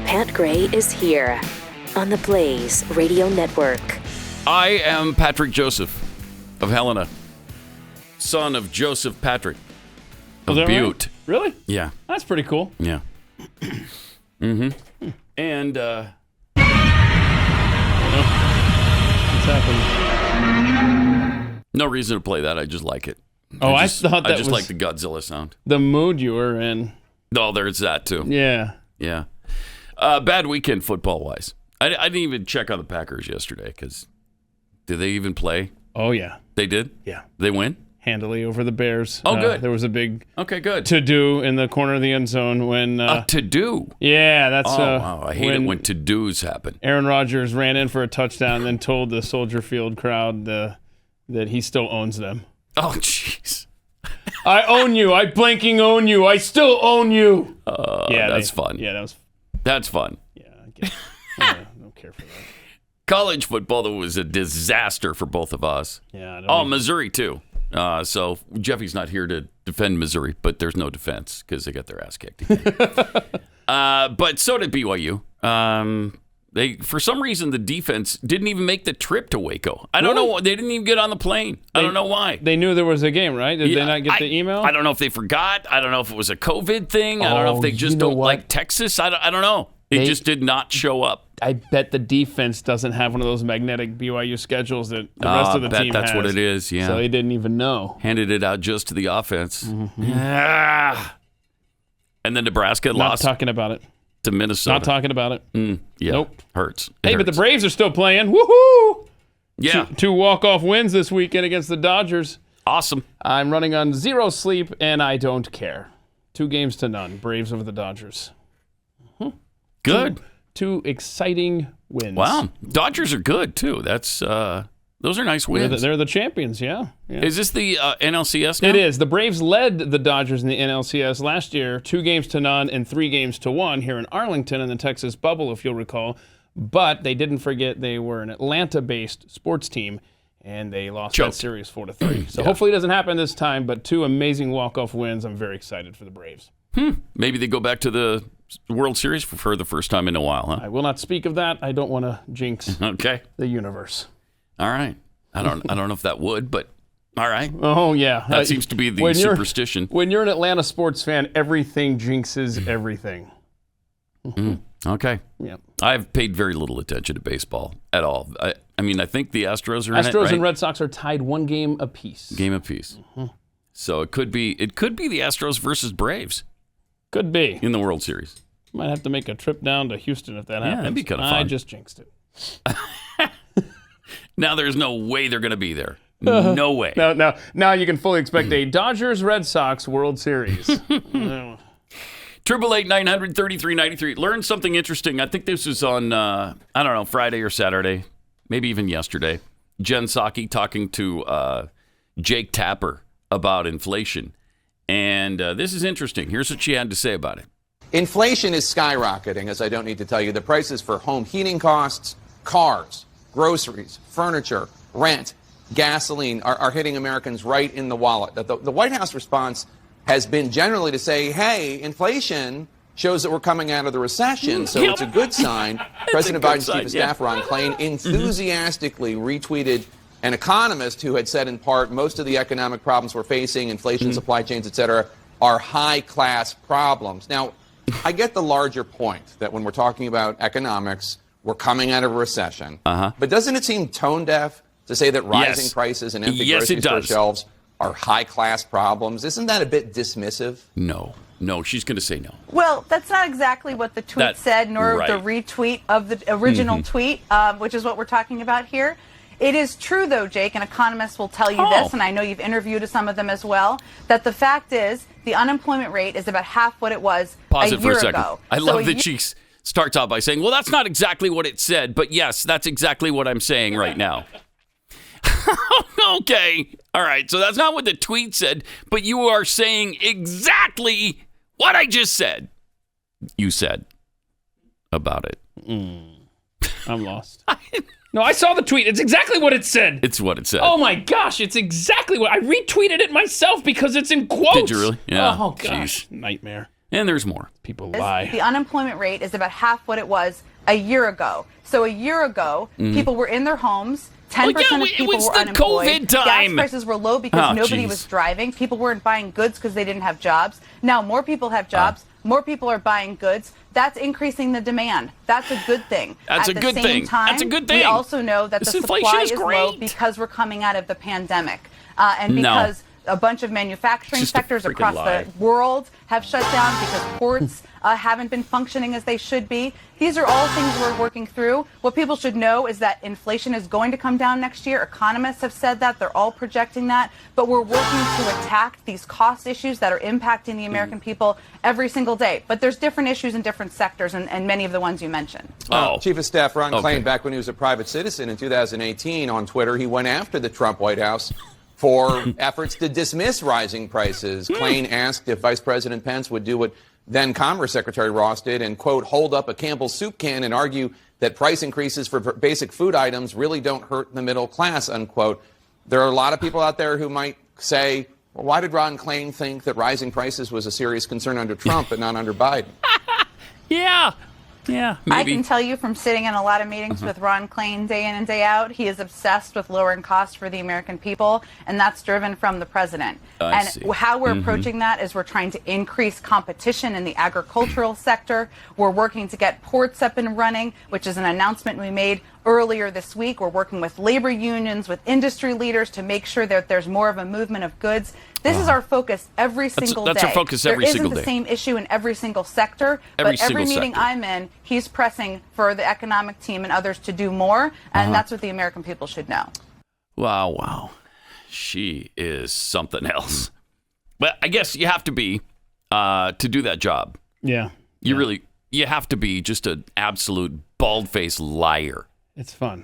Pat Gray is here on the Blaze Radio Network. I am Patrick Joseph of Helena, son of Joseph Patrick of Butte. Right? Really? Yeah. That's pretty cool. Yeah. Mm-hmm. And, What's happening? no reason to play that. I just like it. Oh, I thought that I just was like the Godzilla sound. the mood you were in. Oh, there's that too. Yeah. Yeah. Bad weekend football-wise. I didn't even check on the Packers yesterday because did they even play? Oh, yeah. They did? Yeah. They win? Handily over the Bears. Oh, good. There was a big good to-do in the corner of the end zone when... to-do? Yeah, that's... wow. I hate it when to-dos happen. Aaron Rodgers ran in for a touchdown and then told the Soldier Field crowd that he still owns them. Oh, jeez. I own you. I blanking own you. I still own you. Yeah, that's fun. Yeah, That's fun. Yeah, I guess. I don't care for that. College football, though, was a disaster for both of us. Yeah. Missouri, too. So Jeffy's not here to defend Missouri, but there's no defense because they got their ass kicked again. But so did BYU. They, for some reason, the defense didn't even make the trip to Waco. I don't know. They didn't even get on the plane. I don't know why. They knew there was a game, right? Did they not get the email? I don't know if they forgot. I don't know if it was a COVID thing. I don't know if they just don't like Texas. I don't know. They just did not show up. I bet the defense doesn't have one of those magnetic BYU schedules that the rest of the team that's has. what it is, yeah. So they didn't even know. Handed it out just to the offense. Mm-hmm. Yeah. And then Nebraska lost. Not talking about it. To Minnesota. Not talking about it. Yeah. Nope. Hurts. But the Braves are still playing. Woohoo! Yeah. Two walk-off wins this weekend against the Dodgers. Awesome. I'm running on 0 sleep, and I don't care. 2-0. Braves over the Dodgers. Good. Two exciting wins. Wow. Dodgers are good, too. That's those are nice wins. They're the champions, yeah. Is this the NLCS now? It is. The Braves led the Dodgers in the NLCS last year, 2-0 and 3-1 here in Arlington in the Texas bubble, if you'll recall. But they didn't forget they were an Atlanta-based sports team, and they lost that series 4-3. So hopefully it doesn't happen this time, but 2 amazing walk-off wins. I'm very excited for the Braves. Maybe they go back to the World Series for the first time in a while, huh? I will not speak of that. I don't want to jinx the universe. All right. I don't know if that would, but all right. Oh, yeah. That seems to be the superstition. When you're an Atlanta sports fan, everything jinxes everything. Okay. Yeah. I've paid very little attention to baseball at all. I mean, I think the Astros are in it, Astros right? and Red Sox are tied 1 game apiece. So it could be the Astros versus Braves. Could be. In the World Series. Might have to make a trip down to Houston if that happens. That'd be kind of fun. I just jinxed it. Now there's no way they're going to be there. No way. Now you can fully expect a Dodgers-Red Sox World Series. 888-900-3393. Learned something interesting. I think this was on, Friday or Saturday, maybe even yesterday. Jen Psaki talking to Jake Tapper about inflation. And this is interesting. Here's what she had to say about it. Inflation is skyrocketing, as I don't need to tell you. The prices for home heating costs, cars, groceries, furniture, rent, gasoline are hitting Americans right in the wallet. The White House response has been generally to say, hey, inflation shows that we're coming out of the recession, so it's a good sign. President Biden's chief of staff, Ron Klain, enthusiastically retweeted an economist who had said in part, most of the economic problems we're facing, inflation, supply chains, et cetera, are high-class problems. Now, I get the larger point that when we're talking about economics, we're coming out of a recession. But doesn't it seem tone-deaf to say that rising prices and empty grocery store shelves are high-class problems? Isn't that a bit dismissive? No, she's going to say no. Well, that's not exactly what the tweet said, nor the retweet of the original tweet, which is what we're talking about here. It is true, though, Jake, and economists will tell you this, and I know you've interviewed some of them as well, that the fact is the unemployment rate is about half what it was Pause a it year for a second. ago. I love that she starts out by saying, well, that's not exactly what it said, but yes, that's exactly what I'm saying right now. Okay. All right. So that's not what the tweet said, but you are saying exactly what I just said. You said about it. I'm lost. No, I saw the tweet. It's exactly what it said. It's what it said. Oh my gosh, it's exactly what I retweeted it myself because it's in quotes. Did you really? Yeah. Oh gosh, nightmare. And there's more. People lie. The unemployment rate is about half what it was a year ago. So a year ago, people were in their homes. 10% of people were unemployed. COVID time. Gas prices were low because nobody was driving. People weren't buying goods because they didn't have jobs. Now more people have jobs. More people are buying goods. That's increasing the demand. That's a good thing. That's a good thing. That's a good thing. We also know that this the supply is low because we're coming out of the pandemic. And because a bunch of manufacturing sectors across the world have shut down because ports haven't been functioning as they should be. These are all things we're working through. What people should know is that inflation is going to come down next year. Economists have said that. They're all projecting that. But we're working to attack these cost issues that are impacting the American people every single day. But there's different issues in different sectors, and many of the ones you mentioned. Chief of Staff Ron Klain, back when he was a private citizen in 2018 on Twitter, he went after the Trump White House for efforts to dismiss rising prices. Klain asked if Vice President Pence would do what then Commerce Secretary Ross did and, quote, hold up a Campbell's soup can and argue that price increases for basic food items really don't hurt the middle class, unquote. There are a lot of people out there who might say, well, why did Ron Klain think that rising prices was a serious concern under Trump but not under Biden? Yeah, maybe. I can tell you from sitting in a lot of meetings with Ron Klain day in and day out, he is obsessed with lowering costs for the American people, and that's driven from the president. How we're approaching that is we're trying to increase competition in the agricultural sector. We're working to get ports up and running, which is an announcement we made earlier this week. We're working with labor unions, with industry leaders to make sure that there's more of a movement of goods. This is our focus every single day. That's our focus every single day. There isn't the same issue in every single sector, but every meeting I'm in, he's pressing for the economic team and others to do more, and that's what the American people should know. Wow. She is something else. But I guess you have to be to do that job. Yeah. You have to be just an absolute bald-faced liar. It's fun.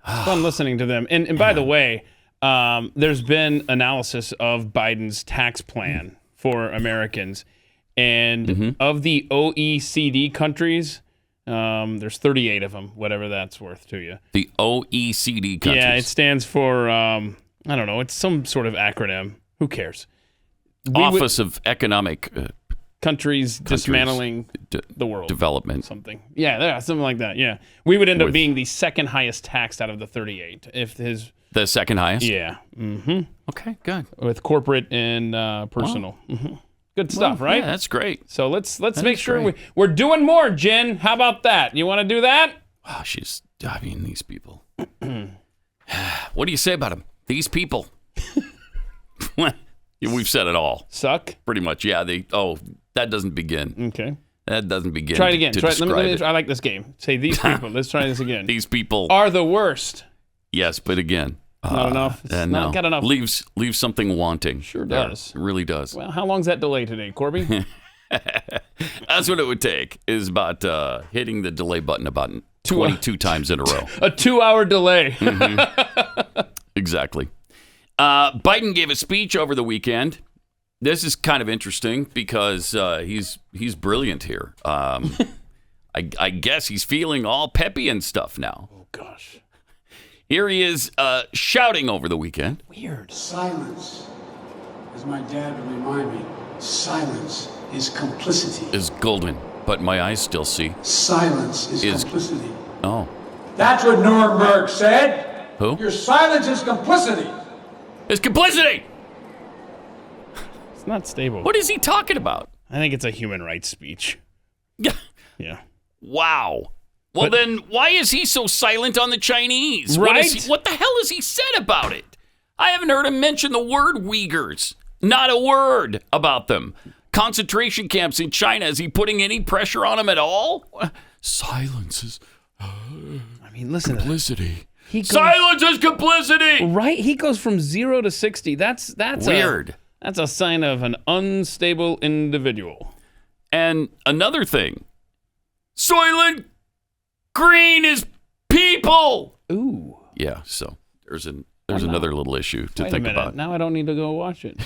It's fun listening to them. And by the way, there's been analysis of Biden's tax plan for Americans. And of the OECD countries, there's 38 of them, whatever that's worth to you. The OECD countries. Yeah, it stands for, I don't know, it's some sort of acronym. Who cares? Office of Economic Countries dismantling the world. Development. Something. Yeah, something like that, yeah. We would end up being the second highest taxed out of the 38. The second highest? Yeah. Okay, good. With corporate and personal. Good stuff, right? Yeah, that's great. So let's make sure we're doing more, Jen. How about that? You want to do that? Wow, these people. What do you say about them? These people. We've said it all. Suck? Pretty much, yeah. That doesn't begin. Okay. That doesn't begin. Try it again. Let me I like this game. Say these people. Let's try this again. These people are the worst. Yes, but again, not enough. It's not got enough. Leaves something wanting. Sure does. It really does. Well, how long's that delay today, Corby? That's what it would take. Is about hitting the delay button about 22 times in a row. A 2-hour delay. Exactly. Biden gave a speech over the weekend. This is kind of interesting because he's brilliant here. I guess he's feeling all peppy and stuff now. Oh, gosh. Here he is shouting over the weekend. Weird. Silence, as my dad would remind me, silence is complicity. Is golden, but my eyes still see. Silence is complicity. Oh. That's what Nuremberg said. Who? Your silence is complicity. It's complicity. It's not stable. What is he talking about? I think it's a human rights speech. Yeah. Wow. Well, then why is he so silent on the Chinese? Right? What the hell has he said about it? I haven't heard him mention the word Uyghurs. Not a word about them. Concentration camps in China. Is he putting any pressure on them at all? Silence is listen. Complicity. Silence is complicity. Right? He goes from 0 to 60. That's weird. That's a sign of an unstable individual. And another thing, Soylent Green is people. Ooh. Yeah. So there's another little issue to think about. Now I don't need to go watch it.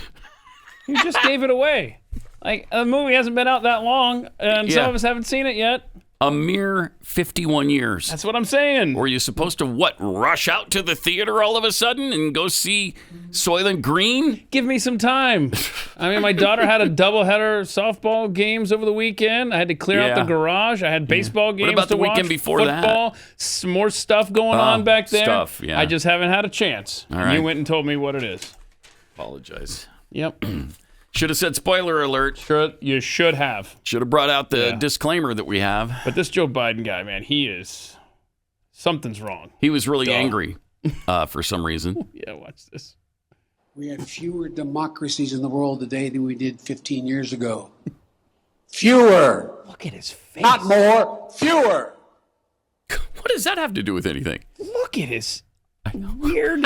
You just gave it away. Like the movie hasn't been out that long, and some of us haven't seen it yet. A mere 51 years. That's what I'm saying. Were you supposed to, rush out to the theater all of a sudden and go see Soylent Green? Give me some time. I mean, my daughter had a doubleheader softball games over the weekend. I had to clear out the garage. I had baseball games What about to the weekend watch, before football, more stuff going on back there. Stuff, yeah. I just haven't had a chance. All right. You went and told me what it is. Apologize. Yep. Should have said spoiler alert. Sure, you should have. Should have brought out the disclaimer that we have. But this Joe Biden guy, man, something's wrong. He was really angry for some reason. Yeah, watch this. We have fewer democracies in the world today than we did 15 years ago. Fewer. Look at his face. Not more. Fewer. What does that have to do with anything? Look at his weird,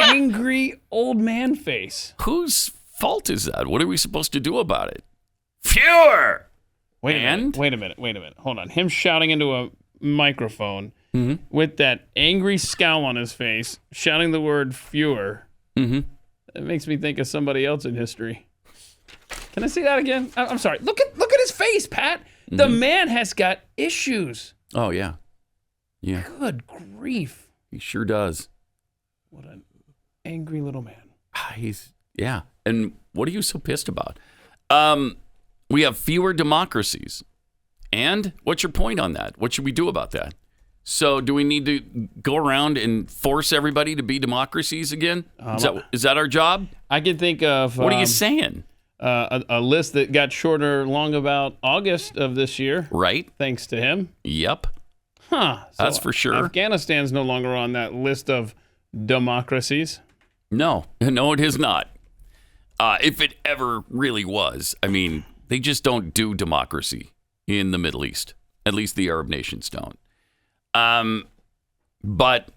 angry old man face. Whose fault is that? What are we supposed to do about it? Fewer. Wait a minute. Hold on. Him shouting into a microphone with that angry scowl on his face, shouting the word fewer. It makes me think of somebody else in history. Can I see that again? I'm sorry. Look at his face, Pat. The man has got issues. Oh, yeah. Yeah. Good grief. He sure does. What an angry little man. Yeah. And what are you so pissed about? We have fewer democracies. And what's your point on that? What should we do about that? So do we need to go around and force everybody to be democracies again? Is that our job? I can think of... What are you saying? A list that got shorter long about August of this year. Right. Thanks to him. Yep. Huh. So that's for sure. Afghanistan's no longer on that list of democracies. No, it is not. If it ever really was. I mean, they just don't do democracy in the Middle East. At least the Arab nations don't. But,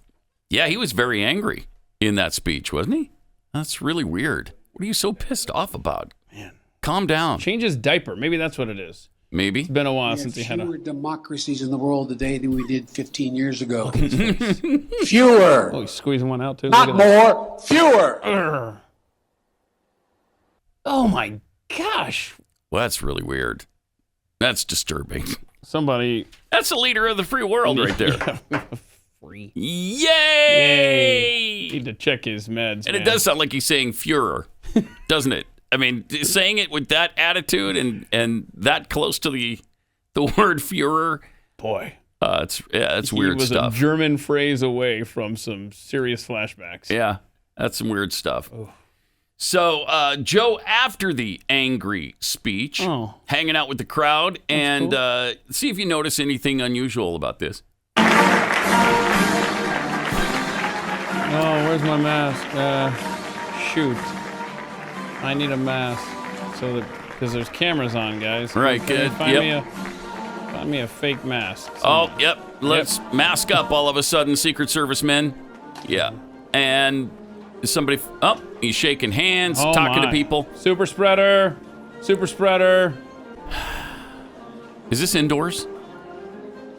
yeah, he was very angry in that speech, wasn't he? That's really weird. What are you so pissed off about? Man. Calm down. Change his diaper. Maybe that's what it is. Maybe. It's been a while since he had fewer democracies in the world today than we did 15 years ago. Look at his face. Fewer. Oh, he's squeezing one out, too. Not more. Fewer. Urgh. Oh, my gosh. Well, that's really weird. That's disturbing. That's the leader of the free world right there. Free. Yay! Need to check his meds, And it does sound like he's saying Führer, doesn't it? I mean, saying it with that attitude and that close to the word Führer. Boy. It's weird stuff. He was a German phrase away from some serious flashbacks. Yeah, that's some weird stuff. Oh. So, Joe, after the angry speech, hanging out with the crowd, and cool. See if you notice anything unusual about this. Oh, where's my mask? Shoot. I need a mask because there's cameras on, guys. Right, good. Find me a fake mask. Oh, yep. Let's mask up all of a sudden, Secret Service men. Yeah. And somebody, he's shaking hands, talking to people. Super spreader. Is this indoors?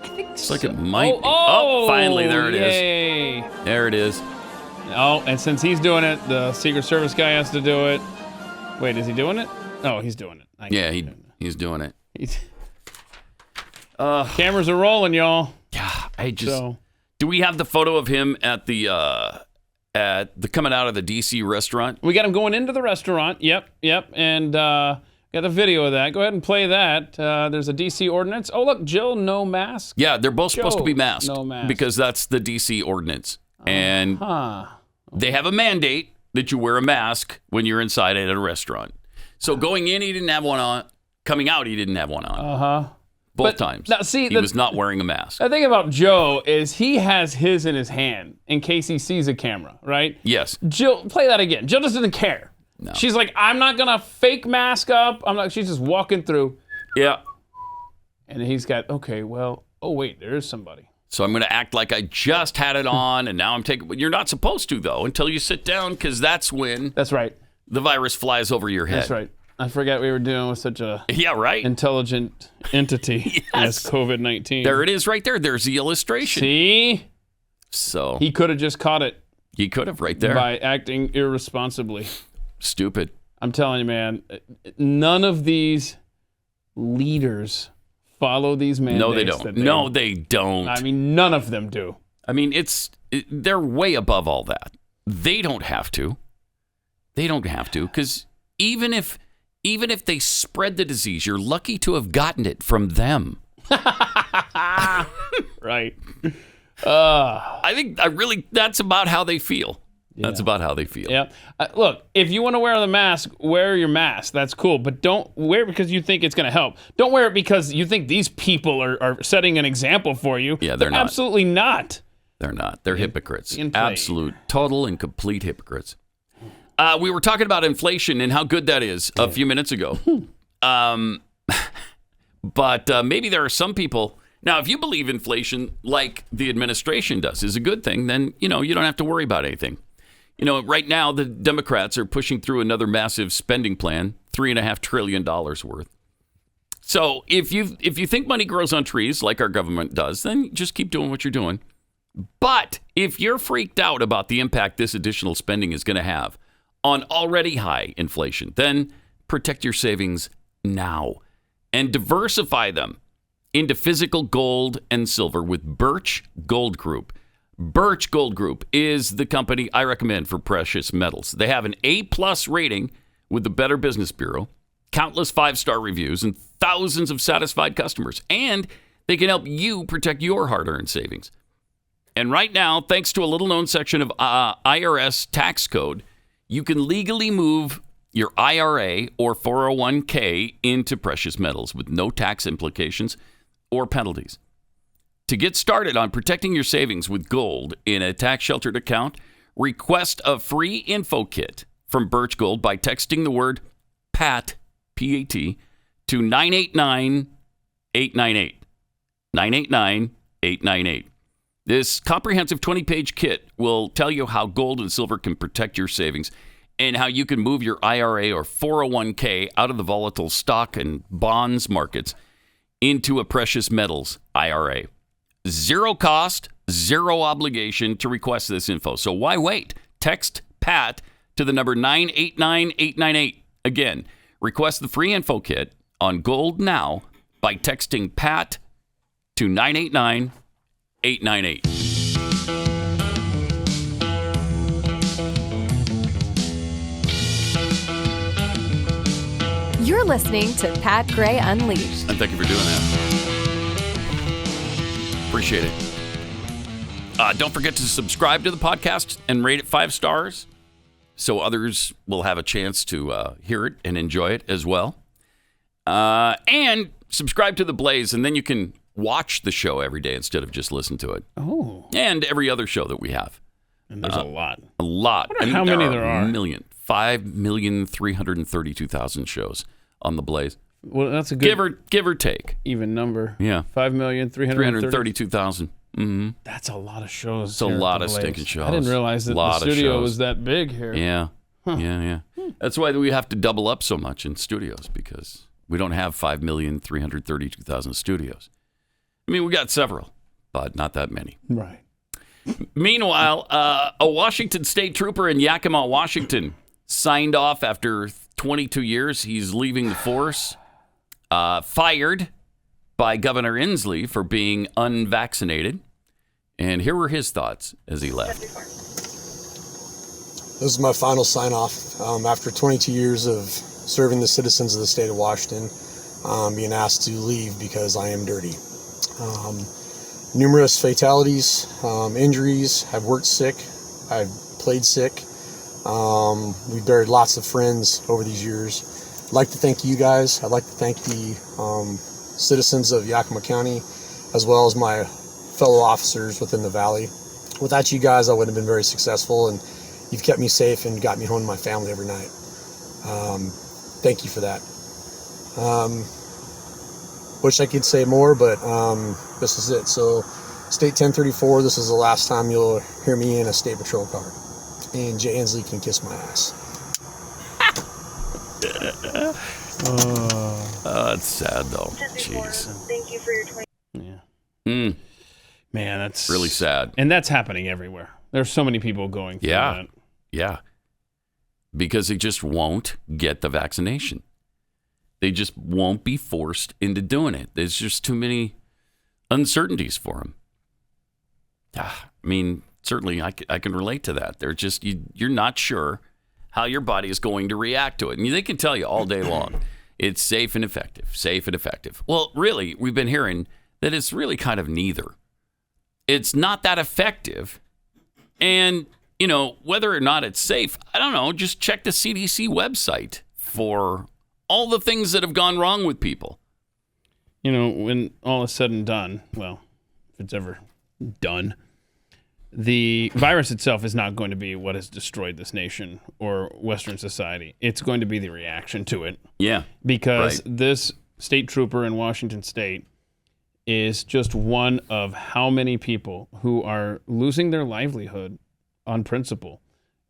I think it's like it might be. Oh, finally, there it is. There it is. Oh, and since he's doing it, the Secret Service guy has to do it. Wait, is he doing it? Oh, he's doing it. Yeah, he's doing it. Cameras are rolling, y'all. Yeah, do we have the photo of him at the coming out of the DC restaurant? We got him going into the restaurant. Yep. And got a video of that. Go ahead and play that. There's a DC ordinance. Oh, look, Jill, no mask. Yeah, they're both supposed to be masked. No mask. Because that's the DC ordinance. And they have a mandate that you wear a mask when you're inside at a restaurant. So going in, he didn't have one on. Coming out, he didn't have one on. Both times. Now, see, he was not wearing a mask. The thing about Joe is he has his in his hand in case he sees a camera, right? Yes. Jill, play that again. Jill just doesn't care. No. She's like, I'm not going to fake mask up. She's just walking through. Yeah. And he's got, wait, there is somebody. So I'm going to act like I just had it on, and now I'm taking. You're not supposed to, though, until you sit down, because that's when. That's right. The virus flies over your head. That's right. I forgot we were dealing with such a intelligent entity as COVID-19. There it is, right there. There's the illustration. See. So he could have just caught it. He could have right there by acting irresponsibly. Stupid. I'm telling you, man. None of these leaders follow these mandates. No, they don't. No, they don't. I mean, none of them do. I mean, they're way above all that. They don't have to. They don't have to, because even if they spread the disease, you're lucky to have gotten it from them. Right. I think that's about how they feel. Yeah. That's about how they feel. Yeah. Look, if you want to wear the mask, wear your mask. That's cool. But don't wear it because you think it's going to help. Don't wear it because you think these people are setting an example for you. Yeah, they're not. Absolutely not. They're not. They're hypocrites. Absolute, total, and complete hypocrites. We were talking about inflation and how good that is a few minutes ago. But maybe there are some people. Now, if you believe inflation, like the administration does, is a good thing, then, you don't have to worry about anything. Right now, the Democrats are pushing through another massive spending plan, $3.5 trillion worth. So if you think money grows on trees, like our government does, then just keep doing what you're doing. But if you're freaked out about the impact this additional spending is going to have on already high inflation, then protect your savings now and diversify them into physical gold and silver with Birch Gold Group. Birch Gold Group is the company I recommend for precious metals. They have an A+ rating with the Better Business Bureau, countless 5-star reviews, and thousands of satisfied customers. And they can help you protect your hard-earned savings. And right now, thanks to a little-known section of IRS tax code, you can legally move your IRA or 401k into precious metals with no tax implications or penalties. To get started on protecting your savings with gold in a tax-sheltered account, request a free info kit from Birch Gold by texting the word PAT, P-A-T, to 989-898. 989-898. This comprehensive 20-page kit will tell you how gold and silver can protect your savings and how you can move your IRA or 401k out of the volatile stock and bonds markets into a precious metals IRA. Zero cost, zero obligation to request this info. So why wait? Text PAT to the number 989-898. Again, request the free info kit on gold now by texting PAT to 989-898. You're listening to Pat Gray Unleashed. And thank you for doing that. Appreciate it. Don't forget to subscribe to the podcast and rate it 5 stars so others will have a chance to hear it and enjoy it as well. And subscribe to The Blaze, and then you can watch the show every day instead of just listen to it. Oh. And every other show that we have. And there's a lot. A lot. I wonder how many there are. 5,332,000 shows on The Blaze. Well, that's a good give or take. Even number. Yeah. 5,332,000. Mm-hmm. That's a lot of shows. It's a lot of stinking shows. I didn't realize that the studio was that big here. Yeah. Huh. Yeah. That's why we have to double up so much in studios, because we don't have 5,332,000 studios. I mean, we got several, but not that many. Right. Meanwhile, a Washington state trooper in Yakima, Washington, signed off after 22 years. He's leaving the force. Fired by Governor Inslee for being unvaccinated. And here were his thoughts as he left. This is my final sign-off. After 22 years of serving the citizens of the state of Washington, being asked to leave because I am dirty. Numerous fatalities, injuries. I've worked sick. I've played sick. We've buried lots of friends over these years. I'd like to thank you guys. I'd like to thank the citizens of Yakima County, as well as my fellow officers within the valley. Without you guys, I wouldn't have been very successful, and you've kept me safe and got me home to my family every night. Thank you for that. Wish I could say more, but this is it. So, State 1034, this is the last time you'll hear me in a state patrol car. And Jay Inslee can kiss my ass. That's sad, though. Jeez. Thank you for your 20. Yeah. Man, that's really sad. And that's happening everywhere. There's so many people going through that. Yeah. Because they just won't get the vaccination. They just won't be forced into doing it. There's just too many uncertainties for them. I mean, certainly I can relate to that. They're just, you're not sure how your body is going to react to it. And they can tell you all day long, it's safe and effective, safe and effective. Well, really, we've been hearing that it's really kind of neither. It's not that effective. And, whether or not it's safe, I don't know, just check the CDC website for all the things that have gone wrong with people. When all is said and done, well, if it's ever done, the virus itself is not going to be what has destroyed this nation or Western society. It's going to be the reaction to it. Yeah. Because this state trooper in Washington State is just one of how many people who are losing their livelihood on principle.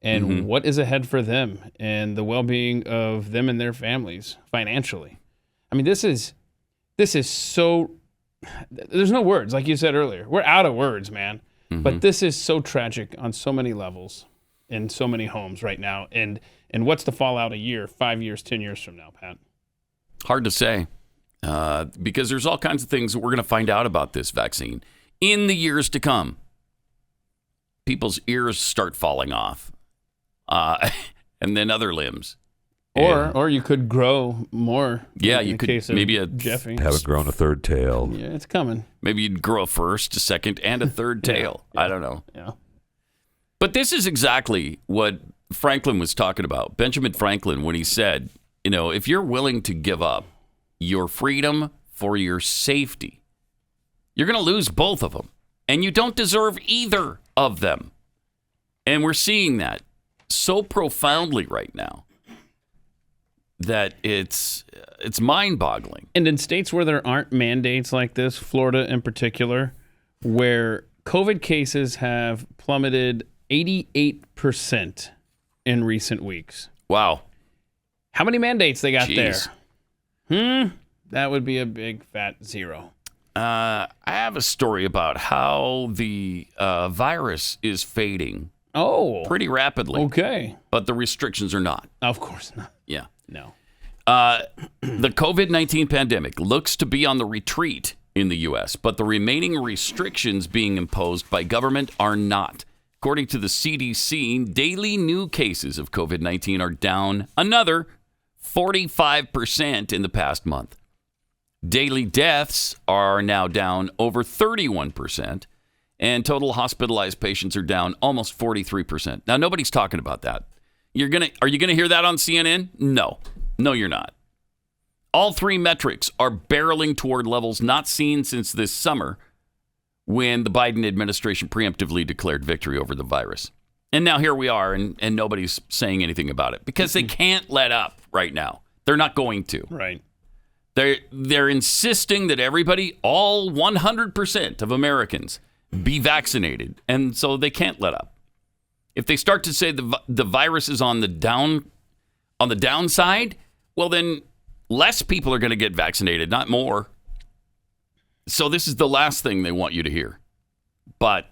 And what is ahead for them and the well-being of them and their families financially. I mean, this is so, there's no words, like you said earlier. We're out of words, man. But this is so tragic on so many levels in so many homes right now. And what's the fallout a year, 5 years, 10 years from now, Pat? Hard to say because there's all kinds of things that we're going to find out about this vaccine in the years to come. People's ears start falling off and then other limbs. Or you could grow more. Yeah, you could maybe Jeffy. Haven't grown a third tail. Yeah, it's coming. Maybe you'd grow a first, a second, and a third tail. Yeah. I don't know. Yeah. But this is exactly what Franklin was talking about. Benjamin Franklin, when he said, if you're willing to give up your freedom for your safety, you're going to lose both of them. And you don't deserve either of them. And we're seeing that so profoundly right now that it's mind-boggling. And in states where there aren't mandates like this, Florida in particular, where COVID cases have plummeted 88% in recent weeks. Wow. How many mandates they got Jeez. there? That would be a big fat zero. I have a story about how the virus is fading. Pretty rapidly. Okay. But the restrictions are not. Of course not. Yeah. No. The COVID-19 pandemic looks to be on the retreat in the U.S., but the remaining restrictions being imposed by government are not. According to the CDC, daily new cases of COVID-19 are down another 45% in the past month. Daily deaths are now down over 31%, and total hospitalized patients are down almost 43%. Now, nobody's talking about that. Are you gonna hear that on CNN? No, you're not. All three metrics are barreling toward levels not seen since this summer when the Biden administration preemptively declared victory over the virus. And now here we are, and nobody's saying anything about it because they can't let up right now. They're not going to. Right. They're insisting that everybody, all 100% of Americans, be vaccinated, and so they can't let up. If they start to say the virus is on the downside, well, then less people are going to get vaccinated, not more. So this is the last thing they want you to hear. But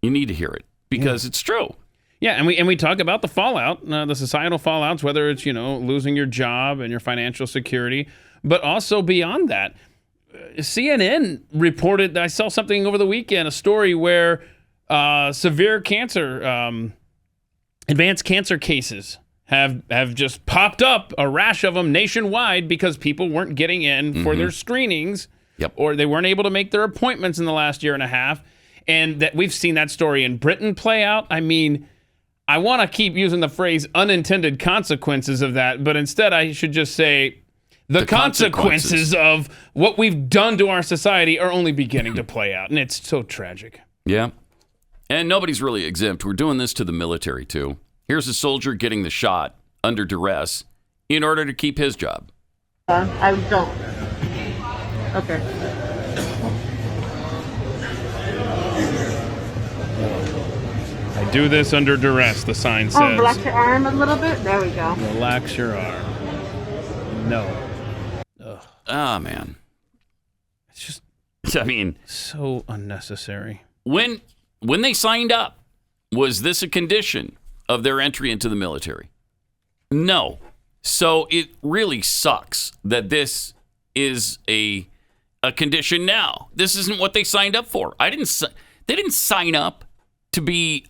you need to hear it because it's true. Yeah, and we talk about the fallout, the societal fallouts, whether it's, losing your job and your financial security, but also beyond that. CNN reported, I saw something over the weekend, a story where severe cancer, advanced cancer cases have just popped up, a rash of them nationwide because people weren't getting in for their screenings. Yep. Or they weren't able to make their appointments in the last year and a half. And that we've seen that story in Britain play out. I mean, I want to keep using the phrase unintended consequences of that, but instead I should just say the consequences of what we've done to our society are only beginning to play out. And it's so tragic. Yeah. And nobody's really exempt. We're doing this to the military, too. Here's a soldier getting the shot under duress in order to keep his job. I don't. Okay. I do this under duress, the sign says. Oh, relax your arm a little bit. There we go. Relax your arm. No. Ugh. Ah, man. It's just I mean, so unnecessary. When they signed up, was this a condition of their entry into the military? No. So it really sucks that this is a condition now. This isn't what they signed up for. They didn't sign up to be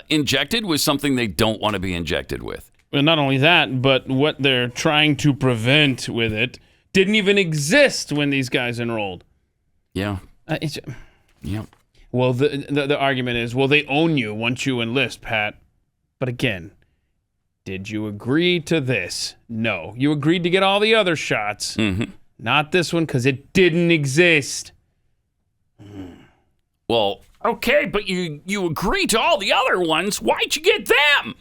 injected with something they don't want to be injected with. Well, not only that, but what they're trying to prevent with it didn't even exist when these guys enrolled. Yeah. Yeah. Well, the argument is, well, they own you once you enlist, Pat. But again, did you agree to this? No. You agreed to get all the other shots. Mm-hmm. Not this one, because it didn't exist. Well, okay, but you agreed to all the other ones. Why'd you get them?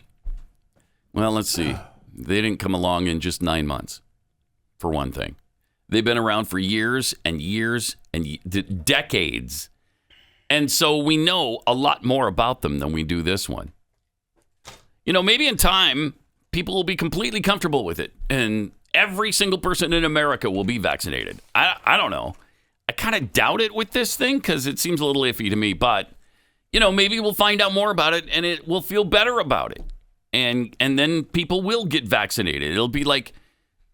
Well, let's see. They didn't come along in just 9 months, for one thing. They've been around for years and years and decades. And so we know a lot more about them than we do this one. You know, maybe in time, people will be completely comfortable with it. And every single person in America will be vaccinated. I don't know. I kind of doubt it with this thing because it seems a little iffy to me. But, you know, maybe we'll find out more about it and it will feel better about it. And then people will get vaccinated. It'll be like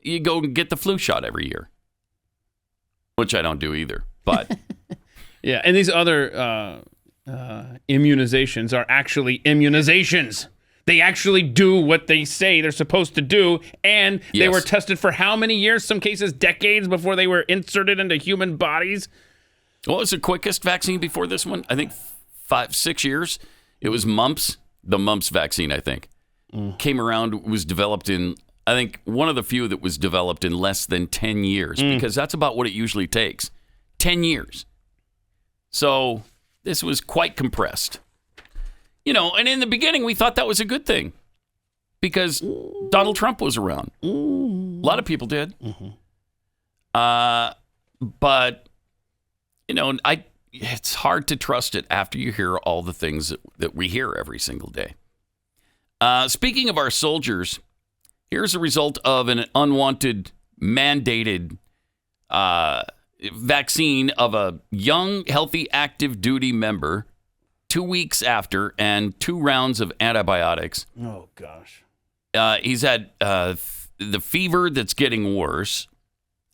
you go and get the flu shot every year, which I don't do either. But yeah, and these other immunizations are actually immunizations. They actually do what they say they're supposed to do, and they were tested for how many years? Some cases, decades before they were inserted into human bodies. What was the quickest vaccine before this one? I think 5-6 years. It was mumps, the mumps vaccine, I think. Came around, was developed in, I think, one of the few that was developed in less than 10 years, because that's about what it usually takes. 10 years. So this was quite compressed. You know, and in the beginning, we thought that was a good thing because Donald Trump was around. A lot of people did. But, you know, it's hard to trust it after you hear all the things that we hear every single day. Speaking of our soldiers, here's a result of an unwanted, mandated vaccine of a young, healthy, active duty member 2 weeks after, and 2 rounds of antibiotics. Oh, gosh. He's had the fever that's getting worse.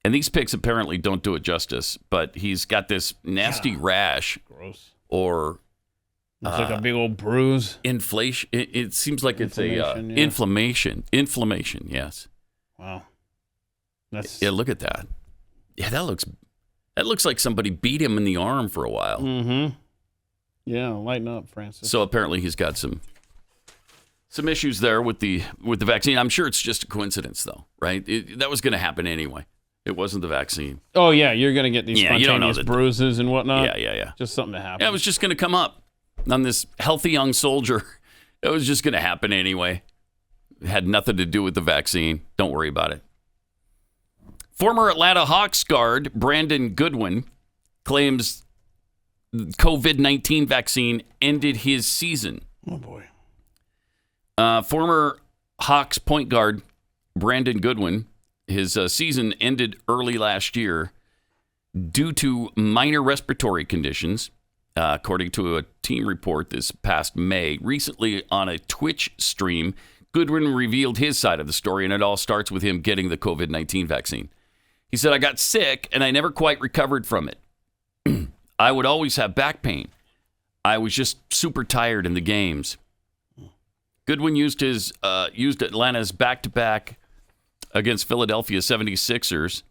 And these pics apparently don't do it justice, but he's got this nasty rash. Gross. Or looks like a big old bruise. Inflation. It seems like it's a inflammation. Inflammation, yes. Wow. Yeah, look at that. Yeah, that looks like somebody beat him in the arm for a while. Mm-hmm. Yeah, lighten up, Francis. So apparently he's got some issues there with the vaccine. I'm sure it's just a coincidence, though, right? That was going to happen anyway. It wasn't the vaccine. Oh, yeah, you're going to get these spontaneous bruises and whatnot. Yeah. Just something to happen. Yeah, it was just going to come up on this healthy young soldier. It was just going to happen anyway. It had nothing to do with the vaccine. Don't worry about it. Former Atlanta Hawks guard Brandon Goodwin claims COVID-19 vaccine ended his season. Oh, boy. Former Hawks point guard Brandon Goodwin, his season ended early last year due to minor respiratory conditions, according to a team report this past May. Recently, on a Twitch stream, Goodwin revealed his side of the story, and it all starts with him getting the COVID-19 vaccine. He said, "I got sick, and I never quite recovered from it. I would always have back pain. I was just super tired in the games." Goodwin used Atlanta's back-to-back against Philadelphia 76ers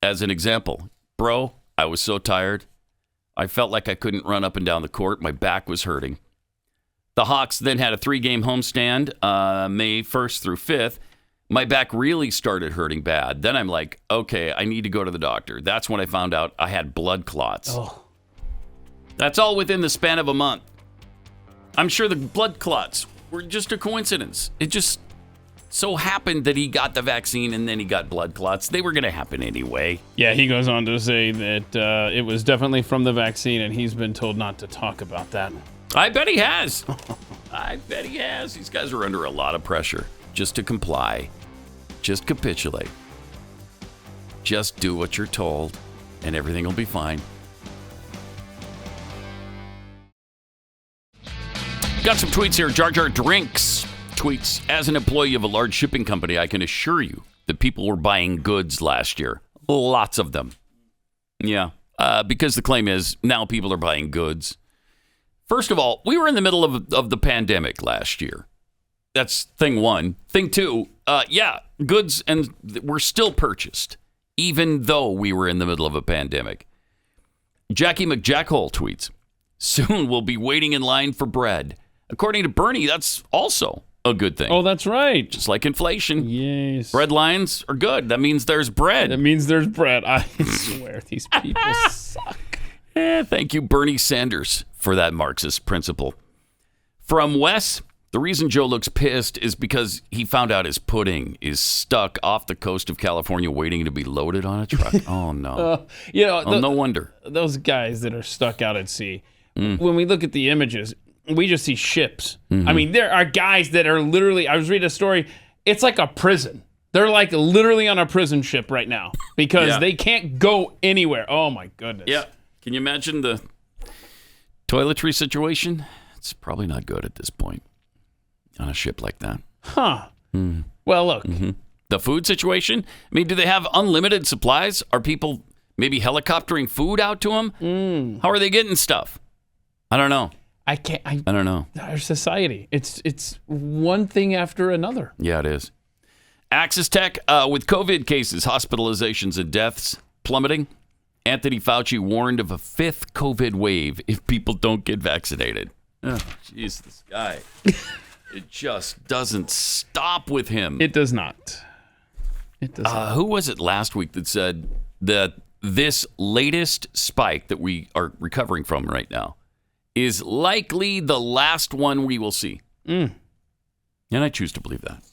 as an example. "Bro, I was so tired. I felt like I couldn't run up and down the court. My back was hurting." The Hawks then had a 3-game homestand, May 1st through 5th. My back really started hurting bad. Then I'm like, okay, I need to go to the doctor. That's when I found out I had blood clots. Oh. That's all within the span of a month. I'm sure the blood clots were just a coincidence. It just so happened that he got the vaccine and then he got blood clots. They were going to happen anyway. Yeah, he goes on to say that it was definitely from the vaccine, and he's been told not to talk about that. I bet he has. I bet he has. These guys are under a lot of pressure just to comply. Just capitulate. Just do what you're told, and everything will be fine. Got some tweets here. Jar Jar Drinks tweets, as an employee of a large shipping company, I can assure you that people were buying goods last year. Lots of them. Yeah, because the claim is now people are buying goods. First of all, we were in the middle of the pandemic last year. That's thing one. Thing two, goods and were still purchased, even though we were in the middle of a pandemic. Jackie McJackhole tweets, soon we'll be waiting in line for bread. According to Bernie, that's also a good thing. Oh, that's right. Just like inflation. Yes. Bread lines are good. That means there's bread. That means there's bread. I swear, these people suck. Thank you, Bernie Sanders, for that Marxist principle. From Wes, the reason Joe looks pissed is because he found out his pudding is stuck off the coast of California waiting to be loaded on a truck. Oh, no. No wonder. Those guys that are stuck out at sea, when we look at the images, we just see ships. Mm-hmm. I mean, there are guys that are literally, I was reading a story, it's like a prison. They're like literally on a prison ship right now because they can't go anywhere. Oh, my goodness. Yeah. Can you imagine the toiletry situation? It's probably not good at this point on a ship like that. Huh. Well, look. The food situation? I mean, do they have unlimited supplies? Are people maybe helicoptering food out to them? How are they getting stuff? I don't know. I don't know. Our society. It's one thing after another. Yeah, it is. Axis Tech, with COVID cases, hospitalizations, and deaths plummeting, Anthony Fauci warned of a fifth COVID wave if people don't get vaccinated. Oh, jeez, this guy. It just doesn't stop with him. It does not. It does not. Who was it last week that said that this latest spike that we are recovering from right now is likely the last one we will see? And I choose to believe that.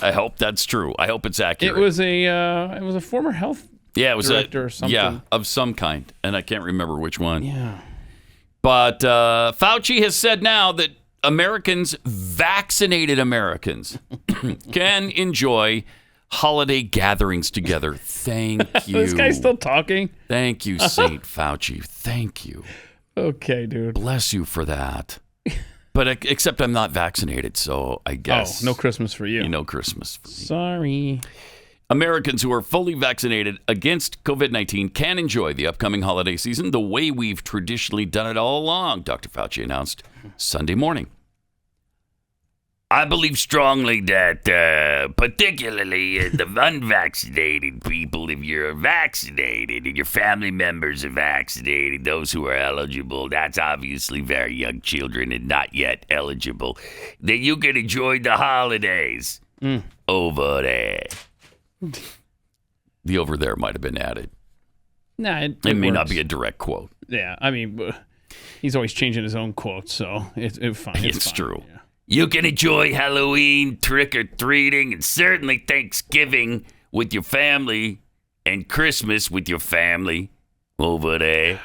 I hope that's true. I hope it's accurate. It was a former health director or something. Yeah, of some kind, and I can't remember which one. Yeah. But Fauci has said now that vaccinated Americans, can enjoy holiday gatherings together. Thank you. This guy's still talking? Thank you, Saint Fauci. Thank you. Okay, dude. Bless you for that. But except I'm not vaccinated, so I guess. Oh, no Christmas for you. No Christmas for me. Sorry. Americans who are fully vaccinated against COVID-19 can enjoy the upcoming holiday season the way we've traditionally done it all along, Dr. Fauci announced Sunday morning. I believe strongly that particularly the unvaccinated people, if you're vaccinated and your family members are vaccinated, those who are eligible, that's obviously very young children and not yet eligible, that you can enjoy the holidays over there. The over there might have been added. Nah, it may works. not be a direct quote. Yeah, I mean, he's always changing his own quotes, so it's fine. It's fine. true. Yeah. You can enjoy Halloween, trick-or-treating, and certainly Thanksgiving with your family and Christmas with your family over there.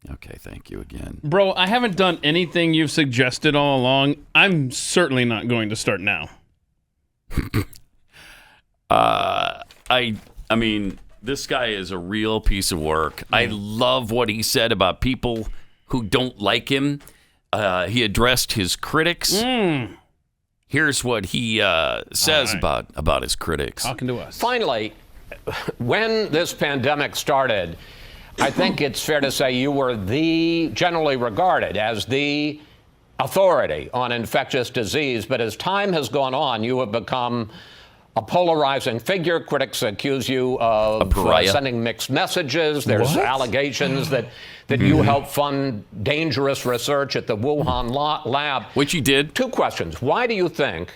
Okay, thank you again. Bro, I haven't done anything you've suggested all along. I'm certainly not going to start now. I mean, this guy is a real piece of work. I love what he said about people who don't like him. He addressed his critics. Here's what he says about his critics. Talking to us. Finally, when this pandemic started, I think it's fair to say you were generally regarded as the authority on infectious disease. But as time has gone on, you have become a polarizing figure. Critics accuse you of sending mixed messages. There's allegations that you helped fund dangerous research at the Wuhan lab. Which he did. Two questions. Why do you think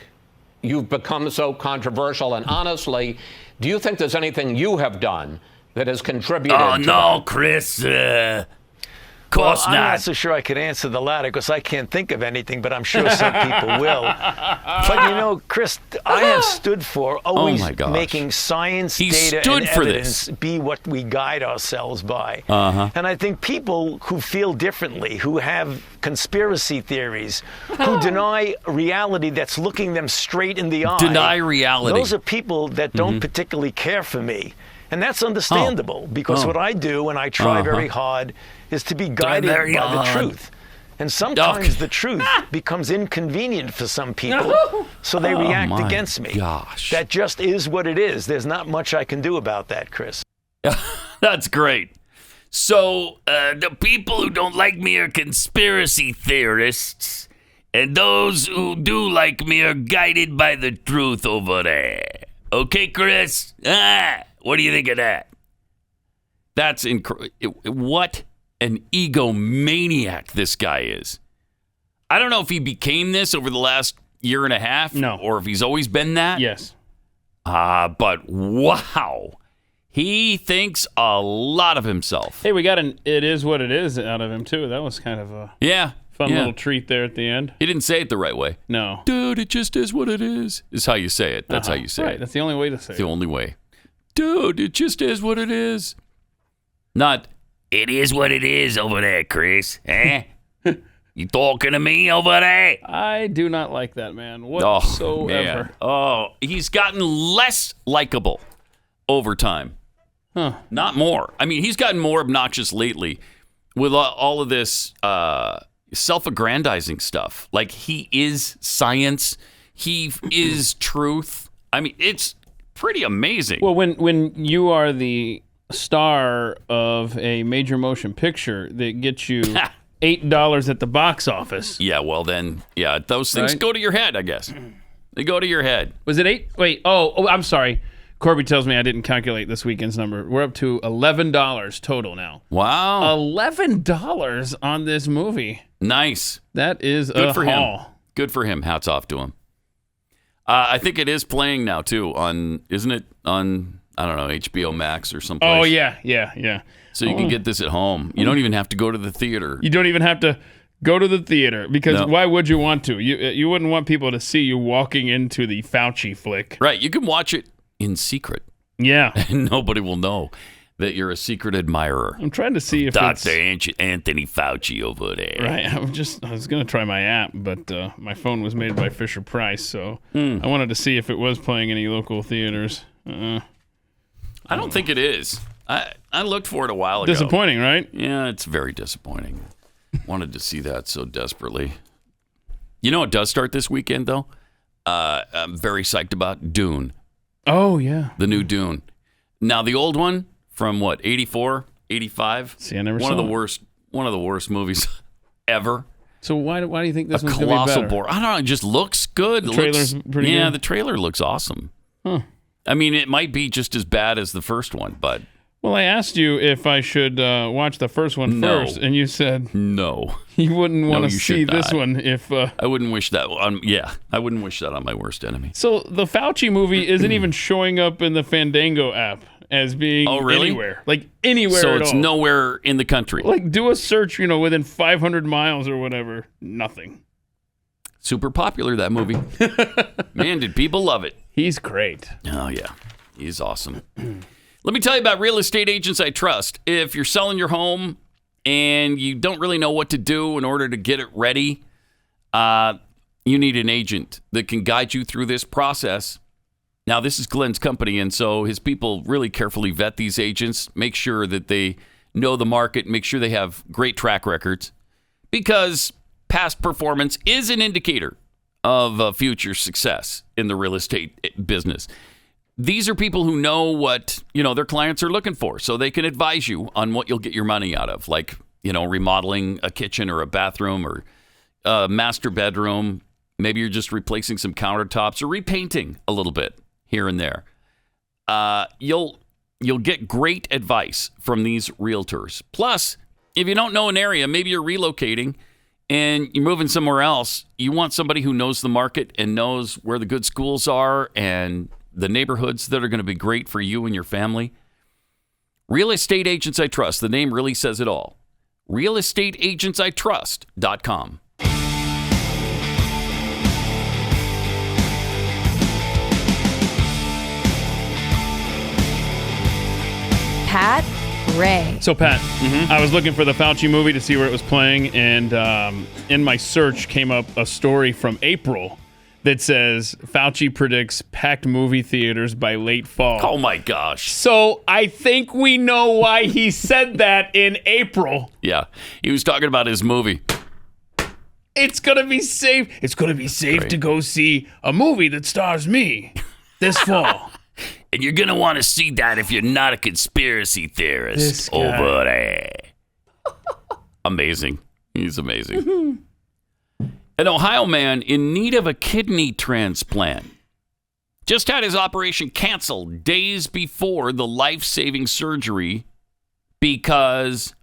you've become so controversial? And honestly, do you think there's anything you have done that has contributed to that? Chris. Well, I'm not so sure I could answer the latter because I can't think of anything, but I'm sure some people will. But Chris, I have stood for always making science, data, and evidence be what we guide ourselves by. And I think people who feel differently, who have conspiracy theories, who deny reality that's looking them straight in the eye. Deny reality. Those are people that don't particularly care for me. And that's understandable because what I do, and I try very hard, is to be guided by the truth. And sometimes the truth becomes inconvenient for some people, so they react against me. Gosh. That just is what it is. There's not much I can do about that, Chris. That's great. So the people who don't like me are conspiracy theorists, and those who do like me are guided by the truth over there. Okay, Chris? What do you think of that? That's incredible. What an egomaniac this guy is. I don't know if he became this over the last year and a half. No. Or if he's always been that. Yes. But wow. He thinks a lot of himself. Hey, we got an "it is what it is" out of him, too. That was kind of a fun little treat there at the end. He didn't say it the right way. No. Dude, it just is what it is how you say it. That's how you say it. That's the only way to say it. The only way. Dude, it just is what it is. Not, it is what it is over there, Chris. Eh? You talking to me over there? I do not like that man whatsoever. He's gotten less likable over time. Not more. I mean, he's gotten more obnoxious lately with all of this self-aggrandizing stuff. Like, he is science. He is truth. I mean, it's pretty amazing. Well, when you are the star of a major motion picture that gets you $8 at the box office. Yeah, well then, those things go to your head, I guess. They go to your head. Was it 8? Wait, I'm sorry. Corby tells me I didn't calculate this weekend's number. We're up to $11 total now. Wow. $11 on this movie. Nice. That is good a for haul. him. Good for him. Hats off to him. I think it is playing now, too, isn't it on, I don't know, HBO Max or someplace? Oh, yeah. So you can get this at home. You don't even have to go to the theater. You don't even have to go to the theater, because why would you want to? You wouldn't want people to see you walking into the Fauci flick. Right. You can watch it in secret. Yeah. And nobody will know that you're a secret admirer. I'm trying to see if Dr. Anthony Fauci over there. Right. I was going to try my app, but my phone was made by Fisher Price, so I wanted to see if it was playing any local theaters. I don't think it is. I looked for it a while ago. Disappointing, right? Yeah, it's very disappointing. Wanted to see that so desperately. You know, it does start this weekend, though. I'm very psyched about Dune. Oh, yeah. The new Dune. Now, the old one from, 84, 85? See, I never saw it. One of the worst movies ever. So why do you think this one's going to be colossal better? bore. I don't know. It just looks good. The trailer's pretty good? Yeah, the trailer looks awesome. Huh. I mean, it might be just as bad as the first one, but... Well, I asked you if I should watch the first one first, and you said... No. You wouldn't want to see this one if... I wouldn't wish that on... Yeah, I wouldn't wish that on my worst enemy. So the Fauci movie isn't even showing up in the Fandango app as being anywhere. Like, anywhere so at all. So it's nowhere in the country. Like, do a search, within 500 miles or whatever. Nothing. Super popular, that movie. Man, did people love it. He's great. Oh, yeah. He's awesome. Let me tell you about Real Estate Agents I Trust. If you're selling your home and you don't really know what to do in order to get it ready, you need an agent that can guide you through this process. Now, this is Glenn's company, and so his people really carefully vet these agents, make sure that they know the market, make sure they have great track records, because past performance is an indicator of future success in the real estate business. These are people who know what, their clients are looking for, so they can advise you on what you'll get your money out of, like, remodeling a kitchen or a bathroom or a master bedroom. Maybe you're just replacing some countertops or repainting a little bit here and there. You'll get great advice from these realtors. Plus, if you don't know an area, maybe you're relocating and you're moving somewhere else, you want somebody who knows the market and knows where the good schools are and the neighborhoods that are going to be great for you and your family. Real Estate Agents I Trust. The name really says it all. realestateagentsitrust.com. Pat Gray. So, Pat, I was looking for the Fauci movie to see where it was playing, and in my search came up a story from April that says Fauci predicts packed movie theaters by late fall. Oh, my gosh. So I think we know why he said that in April. Yeah. He was talking about his movie. It's going to be safe. It's going to be safe to go see a movie that stars me this fall. And you're going to want to see that if you're not a conspiracy theorist over there. Amazing. He's amazing. An Ohio man in need of a kidney transplant just had his operation canceled days before the life-saving surgery because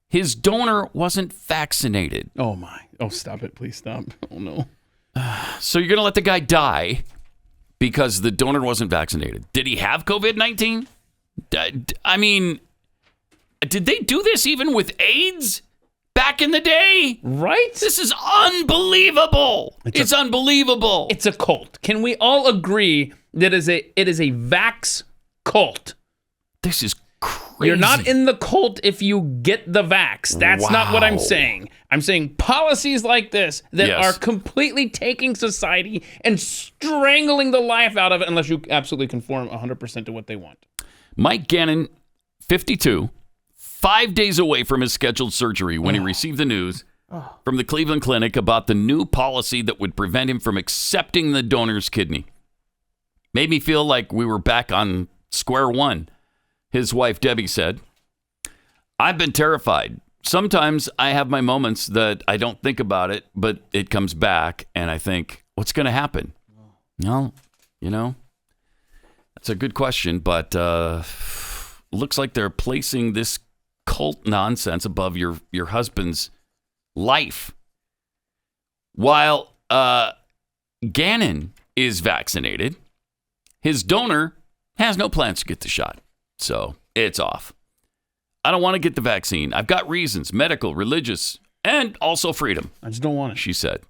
his donor wasn't vaccinated. Oh, my. Oh, stop it. Please stop. Oh, no. So you're going to let the guy die because the donor wasn't vaccinated. Did he have COVID-19? I mean, did they do this even with AIDS back in the day? Right? This is unbelievable. It's unbelievable. It's a cult. Can we all agree that it is a vax cult? This is crazy. You're not in the cult if you get the vax. That's not what I'm saying. I'm saying policies like this that are completely taking society and strangling the life out of it unless you absolutely conform 100% to what they want. Mike Gannon, 52, 5 days away from his scheduled surgery when he received the news from the Cleveland Clinic about the new policy that would prevent him from accepting the donor's kidney. Made me feel like we were back on square one. His wife, Debbie, said, I've been terrified. Sometimes I have my moments that I don't think about it, but it comes back, and I think, what's going to happen? Well, that's a good question, but looks like they're placing this cult nonsense above your husband's life. While Gannon is vaccinated, his donor has no plans to get the shot. So it's off. I don't want to get the vaccine. I've got reasons, medical, religious, and also freedom. I just don't want it. She said.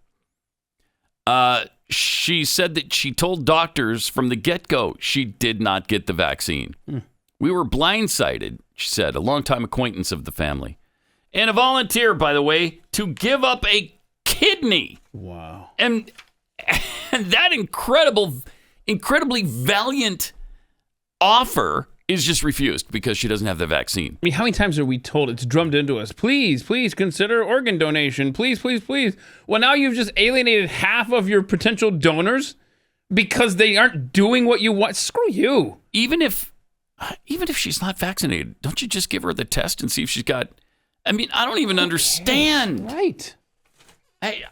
She said that she told doctors from the get-go she did not get the vaccine. We were blindsided, she said, a longtime acquaintance of the family. And a volunteer, by the way, to give up a kidney. Wow. And that incredibly valiant offer is just refused because she doesn't have the vaccine. I mean, how many times are we told, it's drummed into us, please consider organ donation, please. Well, now you've just alienated half of your potential donors because they aren't doing what you want. Screw you. Even if she's not vaccinated, don't you just give her the test and see if she's got, I mean, I don't even understand. Right. Hey,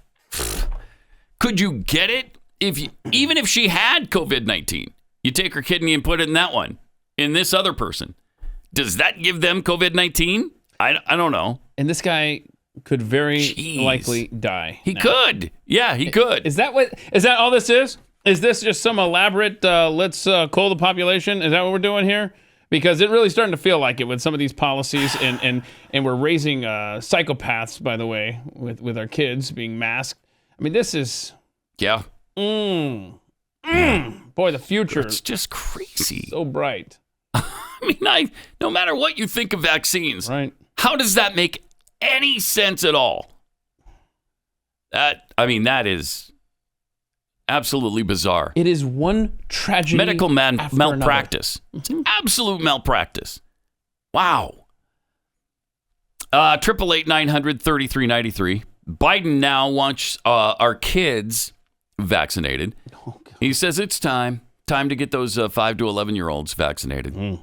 could you get it even if she had COVID-19? You take her kidney and put it in that one. In this other person, does that give them COVID-19? I don't know. And this guy could very likely die. He could. Yeah, he could. Is that all this is? Is this just some elaborate, let's cull the population? Is that what we're doing here? Because it really starting to feel like it with some of these policies, and we're raising psychopaths, by the way, with our kids being masked. I mean, this is... Yeah. Boy, the future. It's just crazy. So bright. I mean, no matter what you think of vaccines, right? How does that make any sense at all? That is absolutely bizarre. It is one tragedy. Medical malpractice. It's absolute malpractice. Wow. 888-900-3393. Biden now wants our kids vaccinated. Oh, he says it's time to get those 5 to 11-year-olds vaccinated.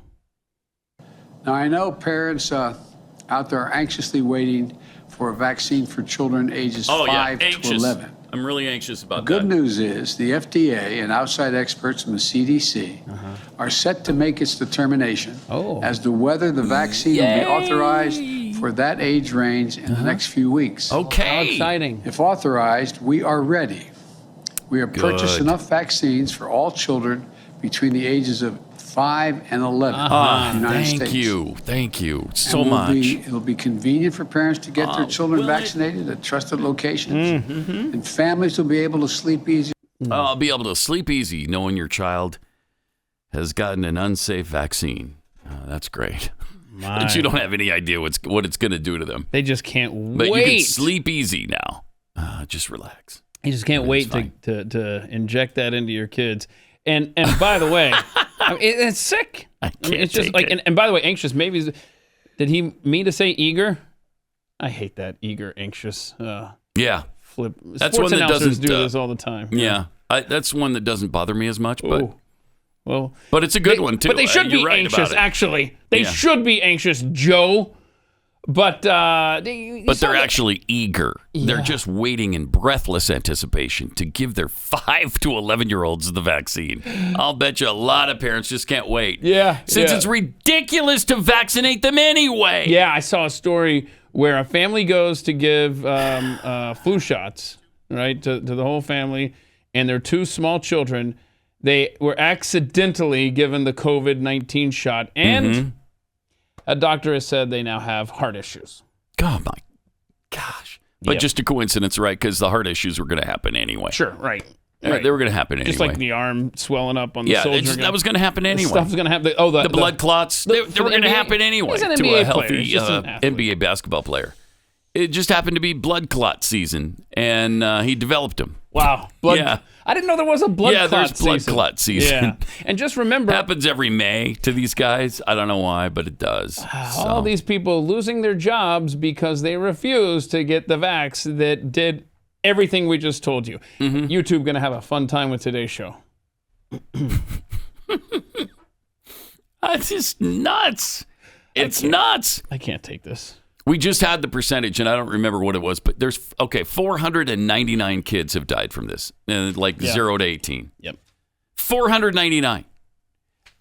Now, I know parents out there are anxiously waiting for a vaccine for children ages 5 to 11. I'm really anxious about that. Good news is the FDA and outside experts from the CDC are set to make its determination as to whether the vaccine will be authorized for that age range in the next few weeks. Okay. How exciting. If authorized, we are ready. We have purchased enough vaccines for all children between the ages of 5 and 11 in the United States. Thank you so much. It'll be convenient for parents to get their children vaccinated at trusted locations, and families will be able to sleep easy. I'll be able to sleep easy knowing your child has gotten an unsafe vaccine. That's great. But you don't have any idea what it's going to do to them. They just can't wait. But you can sleep easy now. Just relax. You just can't wait to inject that into your kids. And by the way, it's sick. It's just like, and by the way, anxious. Maybe did he mean to say eager? I hate that eager, anxious. Yeah. flip. That's Sports one that announcers doesn't do this all the time. Yeah, that's one that doesn't bother me as much. But but it's a good one too. But they should be right anxious. Actually, they Yeah. should be anxious, Joe. But they're actually eager. They're just waiting in breathless anticipation to give their 5 to 11-year-olds the vaccine. I'll bet you a lot of parents just can't wait. Yeah. Since it's ridiculous to vaccinate them anyway. Yeah, I saw a story where a family goes to give flu shots, right, to the whole family, and their 2 small children, they were accidentally given the COVID-19 shot, and a doctor has said they now have heart issues. Oh, my gosh. But just a coincidence, right? Because the heart issues were going to happen anyway. Sure, right. They were going to happen anyway. Just like the arm swelling up on the soldier. That was going to happen anyway. Stuff's going to happen. The blood clots, they were going to happen anyway He's an to NBA a healthy player. NBA basketball player. It just happened to be blood clot season, and he developed them. Wow. I didn't know there was a blood clot season. Yeah, there's blood clot season. Yeah. And just remember... happens every May to these guys. I don't know why, but it does. All these people losing their jobs because they refused to get the vax that did everything we just told you. YouTube going to have a fun time with today's show. That's just nuts. It's nuts. I can't take this. We just had the percentage, and I don't remember what it was, but 499 kids have died from this, 0 to 18. Yep. 499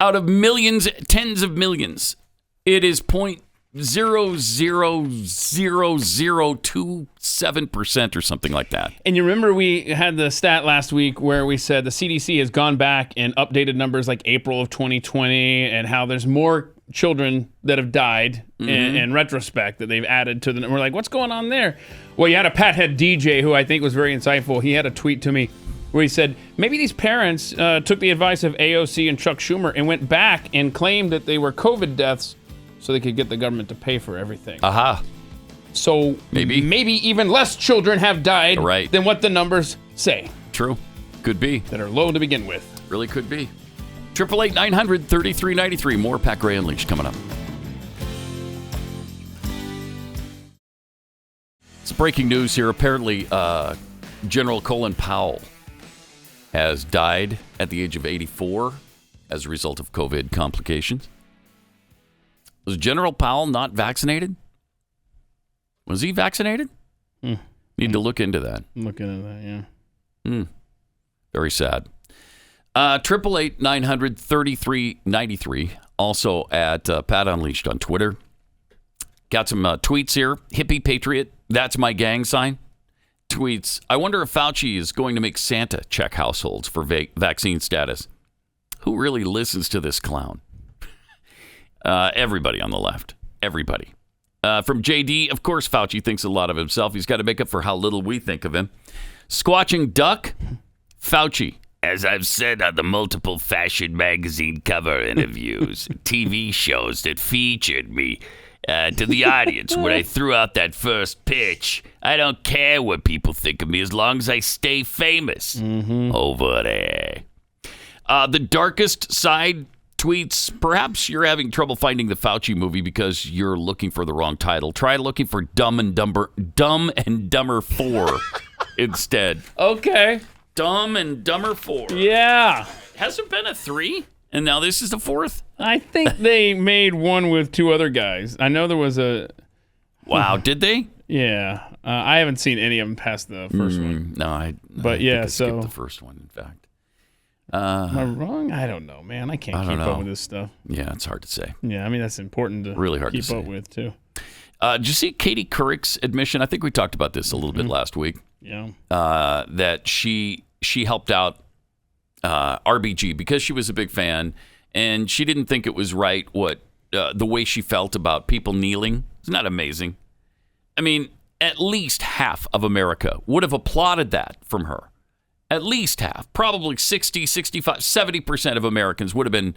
out of millions, tens of millions. It is 0.00027% or something like that. And you remember we had the stat last week where we said the CDC has gone back and updated numbers like April of 2020 and how there's more children that have died in retrospect that they've added to the. We're like, what's going on there? Well, you had a Pathead DJ who I think was very insightful. He had a tweet to me where he said maybe these parents took the advice of AOC and Chuck Schumer and went back and claimed that they were COVID deaths so they could get the government to pay for everything. So maybe even less children have died than what the numbers say. True. Could be. That are low to begin with. Really could be. 888-900-3393. More Pat Gray Unleashed coming up. It's breaking news here. Apparently, General Colin Powell has died at the age of 84 as a result of COVID complications. Was General Powell not vaccinated? Was he vaccinated? Need to look into that. Looking into that, yeah. Very sad. 888-900-3393. Also at Pat Unleashed on Twitter. Got some tweets here. Hippie Patriot, that's my gang sign. Tweets, I wonder if Fauci is going to make Santa check households for vaccine status. Who really listens to this clown? Everybody on the left. Everybody. From JD, of course Fauci thinks a lot of himself. He's got to make up for how little we think of him. Squatching Duck, Fauci. As I've said on the multiple fashion magazine cover interviews, TV shows that featured me to the audience when I threw out that first pitch, I don't care what people think of me as long as I stay famous. Over there. The darkest side tweets, perhaps you're having trouble finding the Fauci movie because you're looking for the wrong title. Try looking for Dumb and Dumber 4 instead. Okay. Dumb and Dumber 4. Yeah. Hasn't been a 3, and now this is the 4th? I think they made one with 2 other guys. I know there was a... Wow, did they? Yeah. I haven't seen any of them past the first one. No, I skipped the first one, in fact. Am I wrong? I don't know, man. I can't keep up with this stuff. Yeah, it's hard to say. Yeah, I mean, that's important to really hard keep to up with, too. Did you see Katie Couric's admission? I think we talked about this a little bit last week. Yeah. That she helped out RBG because she was a big fan, and she didn't think it was right what the way she felt about people kneeling. Isn't that amazing? I mean, at least half of America would have applauded that from her. At least half. Probably 60, 65, 70% of Americans would have been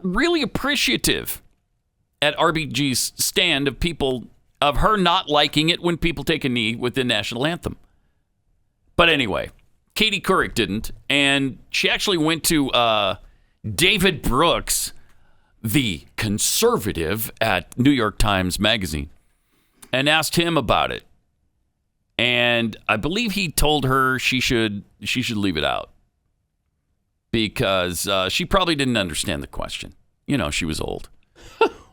really appreciative at RBG's stand of her not liking it when people take a knee with the national anthem. But anyway, Katie Couric didn't, and she actually went to David Brooks, the conservative at New York Times Magazine, and asked him about it. And I believe he told her she should leave it out because she probably didn't understand the question. You know, she was old.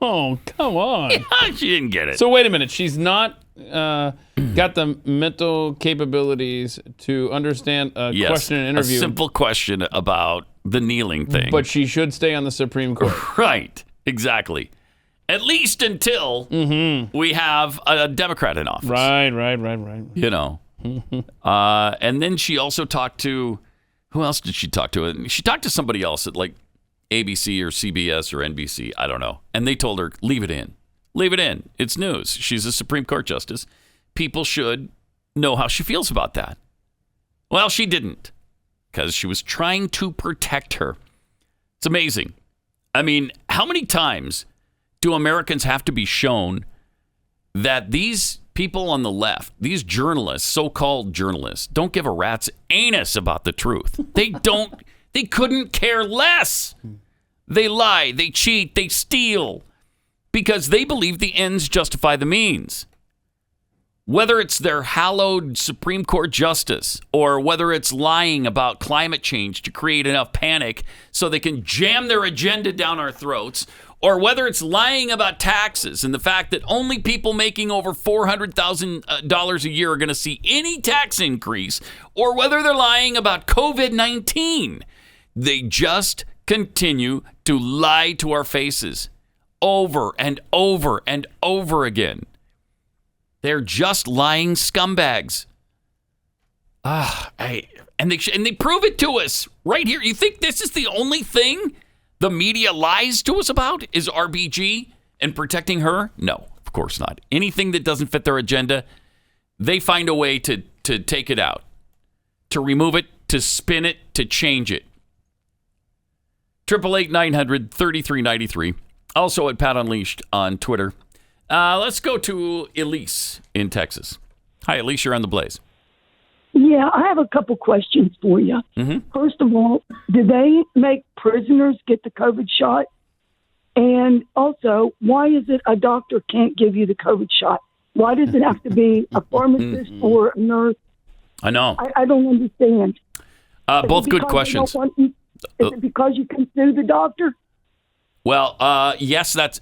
Oh, come on. Yeah, she didn't get it. So wait a minute. She's not got the mental capabilities to understand a question in an interview. A simple question about the kneeling thing. But she should stay on the Supreme Court. Right. Exactly. At least until we have a Democrat in office. Right. You know. And then she also talked to, who else did she talk to? She talked to somebody else at like ABC or CBS or NBC. I don't know. And they told her, leave it in. Leave it in. It's news. She's a Supreme Court justice. People should know how she feels about that. Well, she didn't because she was trying to protect her. It's amazing. I mean, how many times do Americans have to be shown that these people on the left, these journalists, so-called journalists, don't give a rat's anus about the truth? They couldn't care less. They lie, they cheat, they steal because they believe the ends justify the means. Whether it's their hallowed Supreme Court justice or whether it's lying about climate change to create enough panic so they can jam their agenda down our throats, or whether it's lying about taxes and the fact that only people making over $400,000 a year are going to see any tax increase, or whether they're lying about COVID-19. They just continue to lie to our faces over and over and over again. They're just lying scumbags. And they prove it to us right here. You think this is the only thing the media lies to us about is RBG and protecting her? No, of course not. Anything that doesn't fit their agenda, they find a way to take it out, to remove it, to spin it, to change it. 888-900-3393. Also at Pat Unleashed on Twitter. Let's go to Elise in Texas. Hi, Elise. You're on the Blaze. Yeah, I have a couple questions for you. Mm-hmm. First of all, do they make prisoners get the COVID shot? And also, why is it a doctor can't give you the COVID shot? Why does it have to be a pharmacist or a nurse? I know. I don't understand. Both good questions. Is it because you can sue the doctor? Well, yes, that's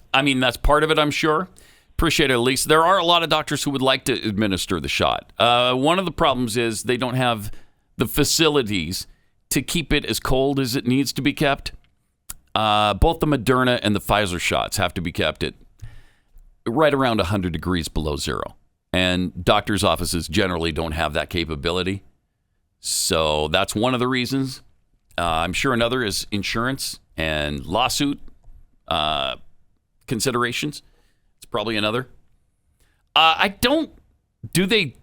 part of it, I'm sure. Appreciate it, Elise. There are a lot of doctors who would like to administer the shot. One of the problems is they don't have the facilities to keep it as cold as it needs to be kept. Both the Moderna and the Pfizer shots have to be kept at right around 100 degrees below zero. And doctors' offices generally don't have that capability. So that's one of the reasons. I'm sure another is insurance and lawsuit considerations. It's probably another. Do they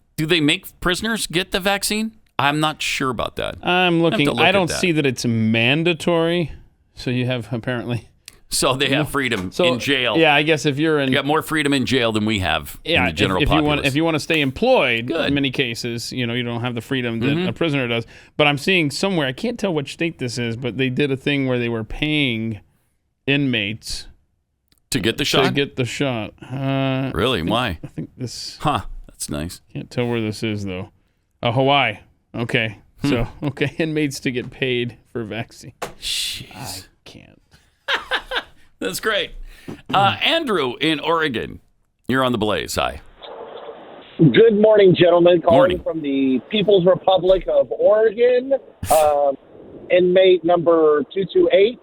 make prisoners get the vaccine? I'm not sure about that. I'm looking. I don't see that it's mandatory. So you have apparently. So they have freedom in jail. Yeah, I guess if you're in. You got more freedom in jail than we have in the general populace. If you want to stay employed, in many cases, you don't have the freedom that a prisoner does. But I'm seeing somewhere, I can't tell which state this is, but they did a thing where they were paying inmates to get the shot? To get the shot. Really? Why? I think this. That's nice. Can't tell where this is, though. Hawaii. Okay. So, inmates to get paid for vaccine. Jeez. I can't. That's great. Andrew in Oregon. You're on the Blaze. Hi. Good morning, gentlemen. Calling Morning. from the People's Republic of Oregon, inmate number 228.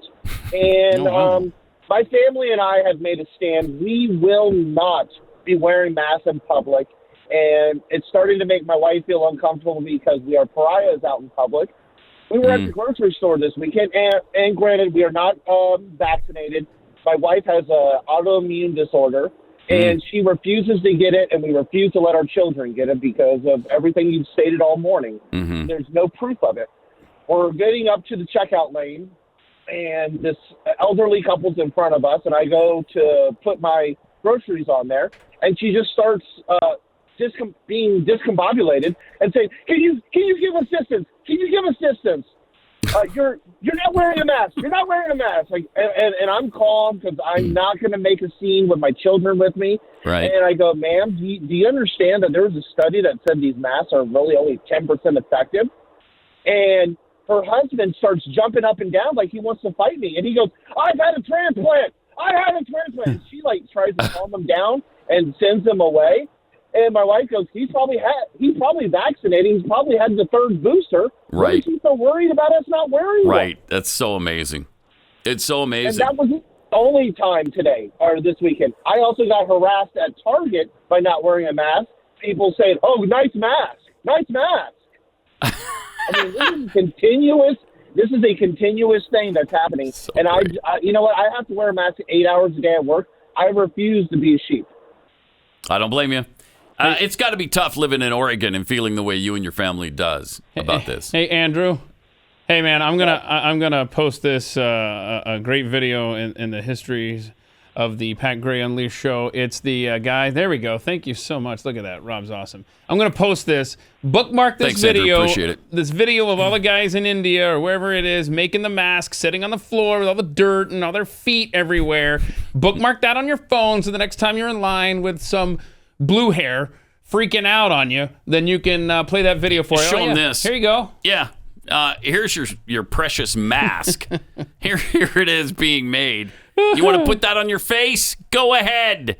And my family and I have made a stand. We will not be wearing masks in public. And it's starting to make my wife feel uncomfortable because we are pariahs out in public. We were at the grocery store this weekend, and granted, we are not vaccinated. My wife has an autoimmune disorder, and she refuses to get it, and we refuse to let our children get it because of everything you've stated all morning. Mm-hmm. There's no proof of it. We're getting up to the checkout lane, and this elderly couple's in front of us, and I go to put my groceries on there, and she just starts being discombobulated and saying, can you give assistance? Can you give assistance? you're not wearing a mask. You're not wearing a mask. Like, and I'm calm because I'm not going to make a scene with my children with me. Right. And I go, ma'am, do you understand that there was a study that said these masks are really only 10% effective? And her husband starts jumping up and down like he wants to fight me. And he goes, I've had a transplant. And she like tries to calm him down and sends him away. And my wife goes, he's probably vaccinated. He's probably had the third booster. Why is he so worried about us not wearing one? Right. That's so amazing. It's so amazing. And that was the only time today or this weekend. I also got harassed at Target by not wearing a mask. People saying, oh, nice mask. I mean, this is continuous. This is a continuous thing that's happening. So and I, you know what? I have to wear a mask 8 hours a day at work. I refuse to be a sheep. I don't blame you. It's got to be tough living in Oregon and feeling the way you and your family does about this. Hey, Andrew. Hey, man, I'm gonna post this a great video in the histories of the Pat Gray Unleashed show. It's the guy. There we go. Thank you so much. Look at that. Rob's awesome. I'm gonna post this. Bookmark this video. Andrew. Appreciate it. This video of all the guys in India or wherever it is making the mask, sitting on the floor with all the dirt and all their feet everywhere. Bookmark that on your phone so the next time you're in line with some blue hair freaking out on you, then you can play that video for you. Show them this. Here you go. Yeah. Here's your precious mask. Here it is being made. You want to put that on your face? Go ahead.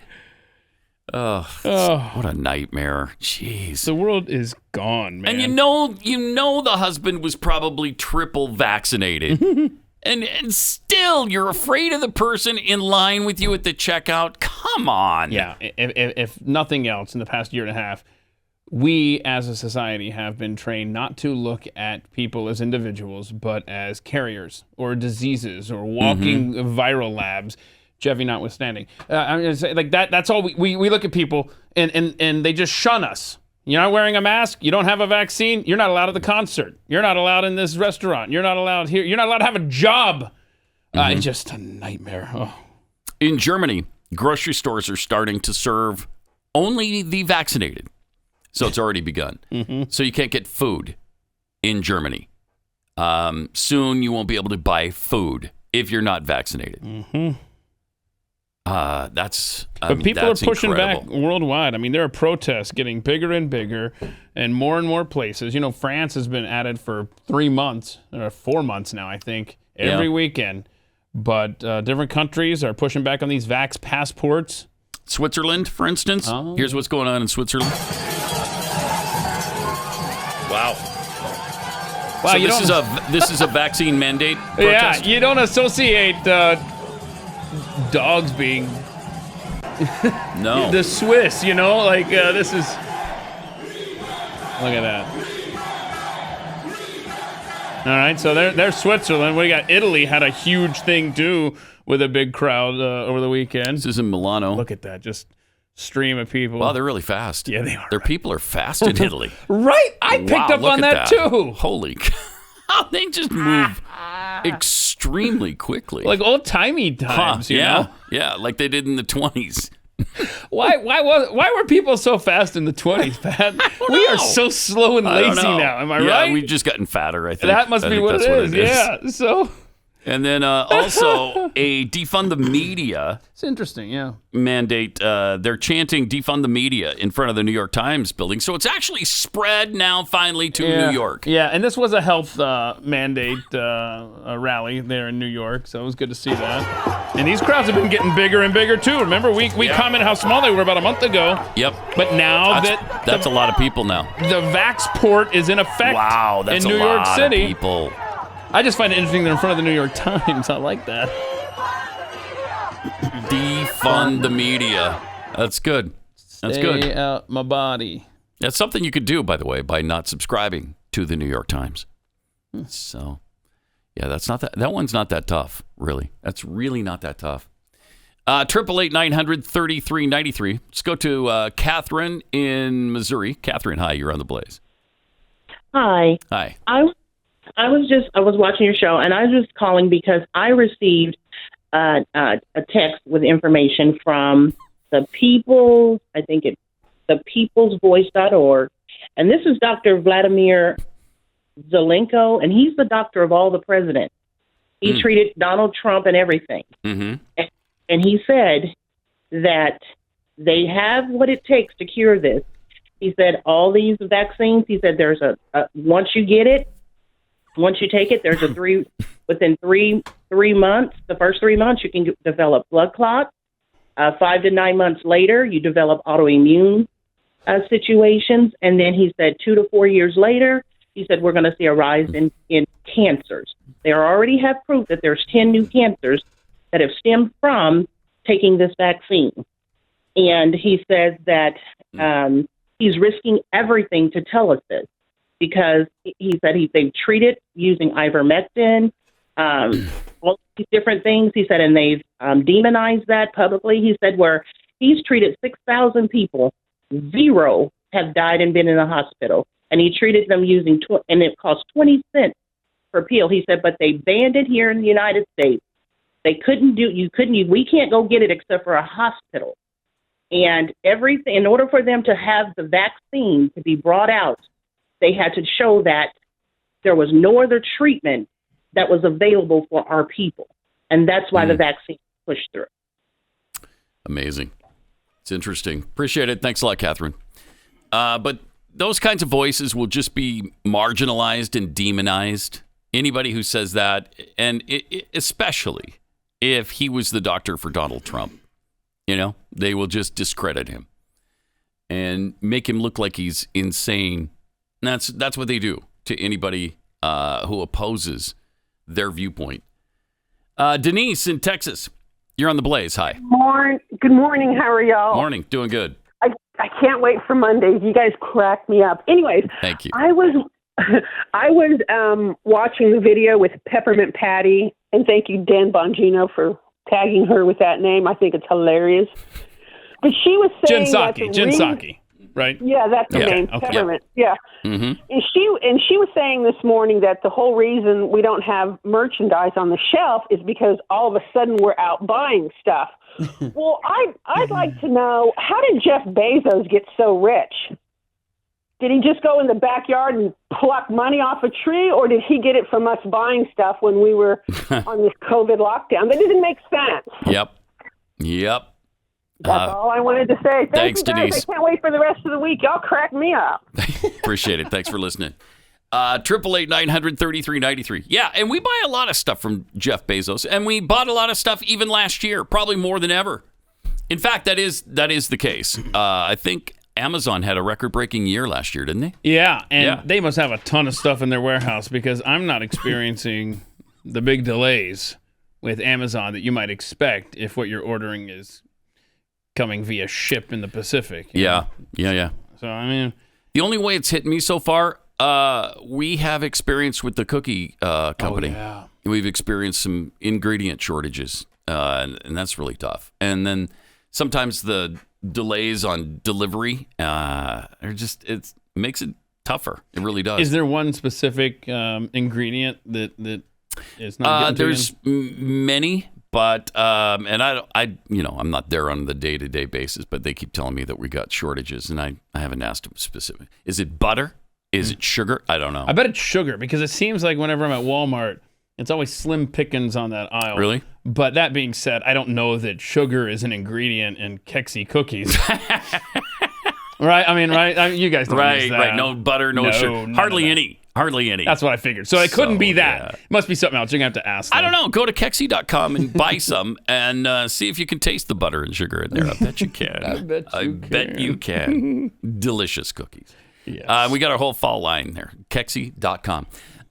Oh, what a nightmare. Jeez. The world is gone, man. And you know the husband was probably triple vaccinated. and still you're afraid of the person in line with you at the checkout. Come on. Yeah, if nothing else in the past year and a half, we as a society have been trained not to look at people as individuals, but as carriers or diseases or walking viral labs, Jeffy notwithstanding. I'm going to say like that's all we look at people and they just shun us. You're not wearing a mask. You don't have a vaccine. You're not allowed at the concert. You're not allowed in this restaurant. You're not allowed here. You're not allowed to have a job. It's just a nightmare. Oh. In Germany, grocery stores are starting to serve only the vaccinated. So it's already begun. So you can't get food in Germany. Soon you won't be able to buy food if you're not vaccinated. But people are pushing incredible. back worldwide. I mean, there are protests getting bigger and bigger and more places. You know, France has been at it for 3 months or 4 months now, I think, every weekend. But different countries are pushing back on these vax passports. Switzerland, for instance. Here's what's going on in Switzerland. Wow. So this is a vaccine mandate protest? Yeah, you don't associate dogs being no the Swiss, you know, like this is. Look at that. All right, so there's Switzerland. We got Italy had a huge thing too with a big crowd over the weekend. This is in Milano. Look at that, just stream of people. Wow, they're really fast. Yeah, they are. Their people are fast in Italy. Right, I picked up on that too. Holy cow, they just move extremely quickly, like old timey times. You know? Yeah, like they did in the 20s. Why were people so fast in the 20s, Pat? We are so slow and lazy now. Am I right? Yeah, we've just gotten fatter, I think. That must be what it is. Yeah. So. And then also a defund the media. It's interesting, yeah. Mandate. They're chanting defund the media in front of the New York Times building. So it's actually spread now finally to New York. Yeah, and this was a health mandate a rally there in New York. So it was good to see that. And these crowds have been getting bigger and bigger too. Remember, we commented how small they were about a month ago. Yep. But now that's a lot of people now. The Vaxport is in effect in New York City. Of people. I just find it interesting they're in front of the New York Times. I like that. Defund the media. That's good. That's good. Stay out my body. That's something you could do, by the way, by not subscribing to the New York Times. So, yeah, that one's not that tough, really. That's really not that tough. 888-900-3393. Let's go to Catherine in Missouri. Catherine, hi, you're on the Blaze. Hi. Hi. I was watching your show, and I was just calling because I received a text with information from the People's, I think it's thepeoplesvoice.org, and this is Dr. Vladimir Zelenko, and he's the doctor of all the presidents. He treated Donald Trump and everything. Mm-hmm. And he said that they have what it takes to cure this. He said all these vaccines, he said there's once you get it, once you take it, there's within three months, the first 3 months, you can develop blood clots. 5 to 9 months later, you develop autoimmune situations. And then he said 2 to 4 years later, he said we're going to see a rise in cancers. They already have proof that there's 10 new cancers that have stemmed from taking this vaccine. And he says that he's risking everything to tell us this, because he said they've treated using ivermectin, all these different things. He said, and they've demonized that publicly. He said where he's treated 6,000 people, 0 have died and been in the hospital. And he treated them using, and it cost 20 cents per pill. He said, but they banned it here in the United States. They we can't go get it except for a hospital. And everything, in order for them to have the vaccine to be brought out, they had to show that there was no other treatment that was available for our people. And that's why the vaccine pushed through. Amazing. It's interesting. Appreciate it. Thanks a lot, Catherine. But those kinds of voices will just be marginalized and demonized. Anybody who says that, and especially if he was the doctor for Donald Trump, they will just discredit him and make him look like he's insane. And that's what they do to anybody who opposes their viewpoint. Denise in Texas, you're on the Blaze. Hi. Good morning. How are y'all? Morning. Doing good. I can't wait for Mondays. You guys crack me up. Anyways, thank you. I was watching the video with Peppermint Patty, and thank you, Dan Bongino, for tagging her with that name. I think it's hilarious. But she was saying Jen Psaki, right? Yeah, that's the name. Okay. Peppermint. Yeah. Mm-hmm. And she was saying this morning that the whole reason we don't have merchandise on the shelf is because all of a sudden we're out buying stuff. Well, I'd like to know, how did Jeff Bezos get so rich? Did he just go in the backyard and pluck money off a tree, or did he get it from us buying stuff when we were on this COVID lockdown? That didn't make sense. Yep. That's all I wanted to say. Thanks, you guys. Denise. I can't wait for the rest of the week. Y'all crack me up. Appreciate it. Thanks for listening. 888-900-3393. Yeah, and we buy a lot of stuff from Jeff Bezos, and we bought a lot of stuff even last year, probably more than ever. In fact, that is the case. I think Amazon had a record-breaking year last year, didn't they? Yeah, and they must have a ton of stuff in their warehouse, because I'm not experiencing the big delays with Amazon that you might expect if what you're ordering is coming via ship in the Pacific. Yeah. So, I mean, the only way it's hit me so far, we have experience with the cookie company. Oh, yeah. We've experienced some ingredient shortages, and that's really tough. And then sometimes the delays on delivery it makes it tougher. It really does. Is there one specific ingredient that is not getting there's many, but and I'm not there on the day-to-day basis, but they keep telling me that we got shortages, and I haven't asked them specific. Is it butter? Is it sugar? I don't know. I bet it's sugar, because it seems like whenever I'm at Walmart, it's always slim pickings on that aisle. Really? But that being said, I don't know that sugar is an ingredient in Kexi cookies. Right? I mean, you guys don't use that. Right. No butter, no sugar. Hardly any. That's what I figured. So it couldn't be that. Yeah. It must be something else. You're going to have to ask them. I don't know. Go to Kexi.com and buy some and see if you can taste the butter and sugar in there. I bet you can. I bet you can. Delicious cookies. Yes. We got our whole fall line there. Kexi.com.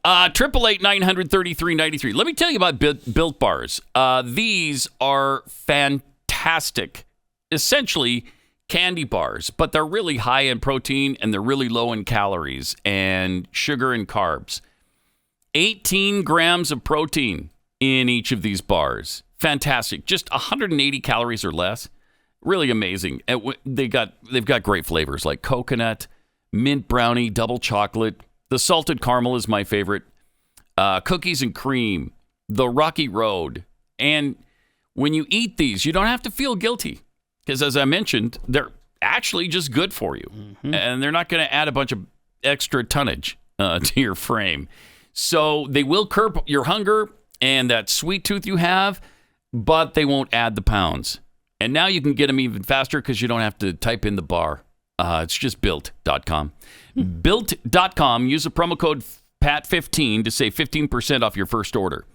888-900-3393. Let me tell you about Built Bars. These are fantastic. Essentially candy bars, but they're really high in protein and they're really low in calories and sugar and carbs. 18 grams of protein in each of these bars. Fantastic. Just 180 calories or less. Really amazing. They've got great flavors like coconut, mint brownie, double chocolate. The salted caramel is my favorite. Cookies and cream, the Rocky Road. And when you eat these, you don't have to feel guilty. Because as I mentioned, they're actually just good for you. Mm-hmm. And they're not going to add a bunch of extra tonnage to your frame. So they will curb your hunger and that sweet tooth you have, but they won't add the pounds. And now you can get them even faster because you don't have to type in the bar. It's just built.com. Built.com. Use the promo code PAT15 to save 15% off your first order.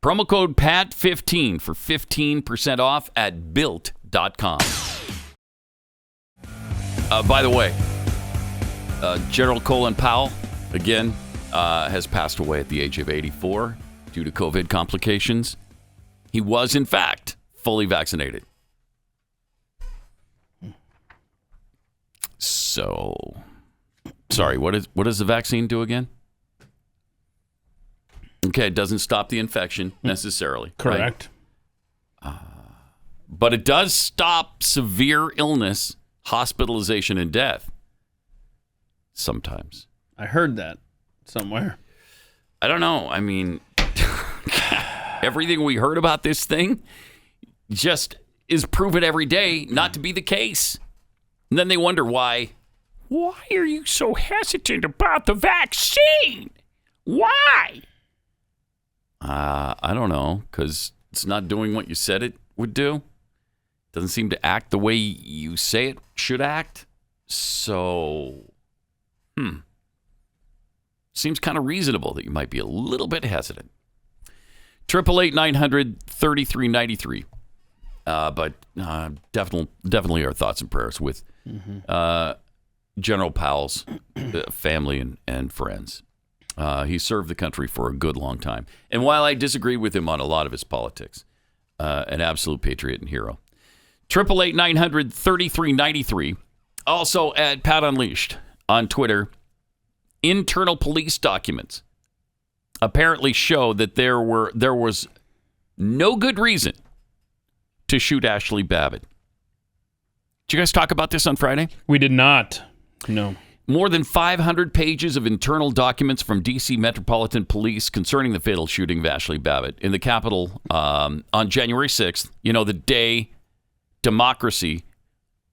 Promo code PAT15 for 15% off at built.com. By the way, General Colin Powell, again, has passed away at the age of 84 due to COVID complications. He was, in fact, fully vaccinated. So, sorry, what does the vaccine do again? Okay, it doesn't stop the infection necessarily. Correct. Right? But it does stop severe illness, hospitalization, and death. Sometimes. I heard that somewhere. I don't know. I mean, everything we heard about this thing just is proven every day not to be the case. And then they wonder why. Why are you so hesitant about the vaccine? Why? I don't know, because it's not doing what you said it would do. Doesn't seem to act the way you say it should act. So, seems kind of reasonable that you might be a little bit hesitant. 888-900-3393. But definitely our thoughts and prayers with General Powell's family and friends. He served the country for a good long time. And while I disagree with him on a lot of his politics, an absolute patriot and hero. 888-900-3393. Also at Pat Unleashed on Twitter. Internal police documents apparently show that there was no good reason to shoot Ashli Babbitt. Did you guys talk about this on Friday? We did not. No. More than 500 pages of internal documents from D.C. Metropolitan Police concerning the fatal shooting of Ashli Babbitt in the Capitol on January 6th. You know, the day democracy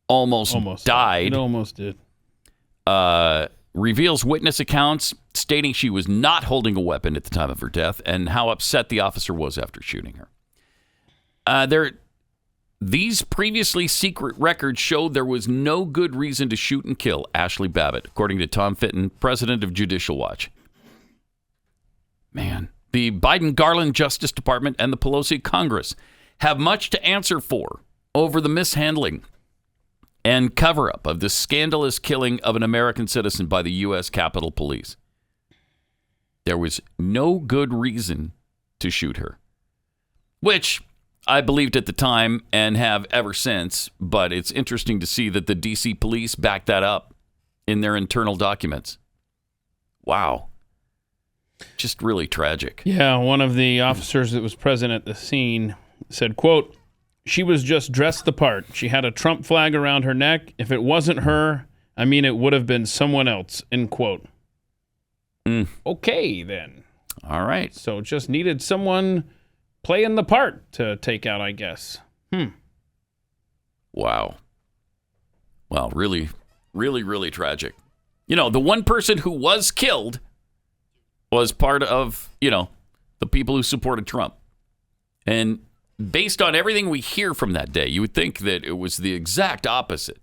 almost died. It almost did. Reveals witness accounts stating she was not holding a weapon at the time of her death and how upset the officer was after shooting her. These previously secret records showed there was no good reason to shoot and kill Ashli Babbitt, according to Tom Fitton, president of Judicial Watch. Man, the Biden-Garland Justice Department and the Pelosi Congress have much to answer for over the mishandling and cover-up of the scandalous killing of an American citizen by the U.S. Capitol Police. There was no good reason to shoot her, which I believed at the time and have ever since, but it's interesting to see that the D.C. police backed that up in their internal documents. Wow. Just really tragic. Yeah, one of the officers that was present at the scene said, quote, "She was just dressed the part. She had a Trump flag around her neck. If it wasn't her, I mean, it would have been someone else," end quote. Okay, then. All right. So just needed someone playing the part to take out, I guess. Wow. Well, really, really, really tragic. You know, the one person who was killed was part of, the people who supported Trump. And based on everything we hear from that day, you would think that it was the exact opposite,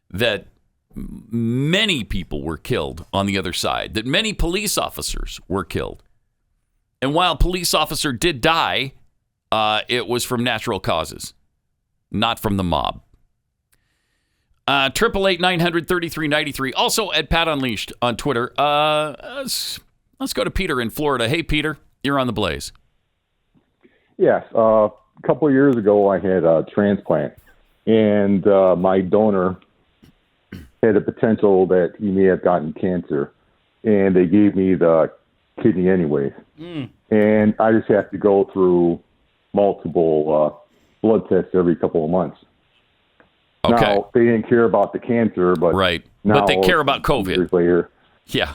that many people were killed on the other side, that many police officers were killed. And while a police officer did die, it was from natural causes, not from the mob. 888-900-3393. Also at Pat Unleashed on Twitter. Let's go to Peter in Florida. Hey, Peter, you're on the Blaze. Yes. A couple of years ago, I had a transplant, and my donor had a potential that he may have gotten cancer, and they gave me the kidney anyways. And I just have to go through multiple blood tests every couple of months. Okay. Now, they didn't care about the cancer, but right. Now, but they care about COVID. Years later, yeah,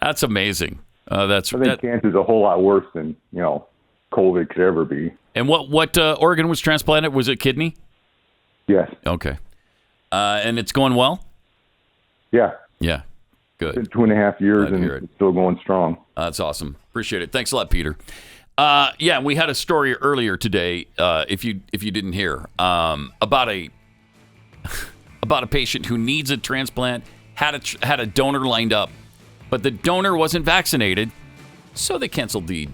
that's amazing. I think cancer is a whole lot worse than COVID could ever be. And what organ was transplanted? Was it kidney? Yes. Okay. And it's going well? Yeah. Yeah. Good. Been 2.5 years Glad to and hear it. it's still going strong. That's awesome. Appreciate it. Thanks a lot, Peter. Yeah, we had a story earlier today, if you didn't hear, about a patient who needs a transplant, had a donor lined up, but the donor wasn't vaccinated, so they canceled the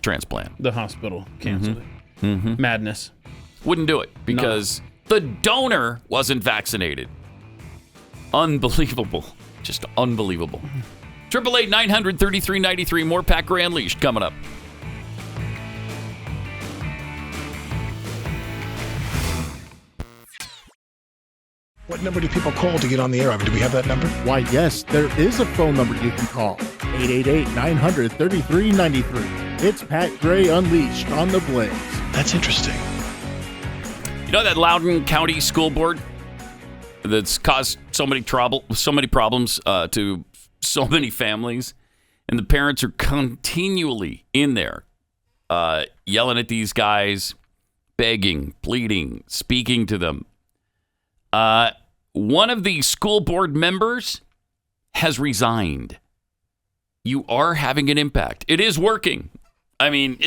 transplant. The hospital canceled it. Mm-hmm. Madness. Wouldn't do it because the donor wasn't vaccinated. Unbelievable. Just unbelievable. 888-900-3393. More Pat Gray Unleashed coming up. What number do people call to get on the air? Do we have that number? Why, yes, there is a phone number you can call. 888-900-3393. It's Pat Gray Unleashed on the Blaze. That's interesting. You know that Loudoun County School Board that's caused so many problems to so many families, and the parents are continually in there yelling at these guys, begging, pleading, speaking to them. One of the school board members has resigned. You are having an impact. It is working. I mean,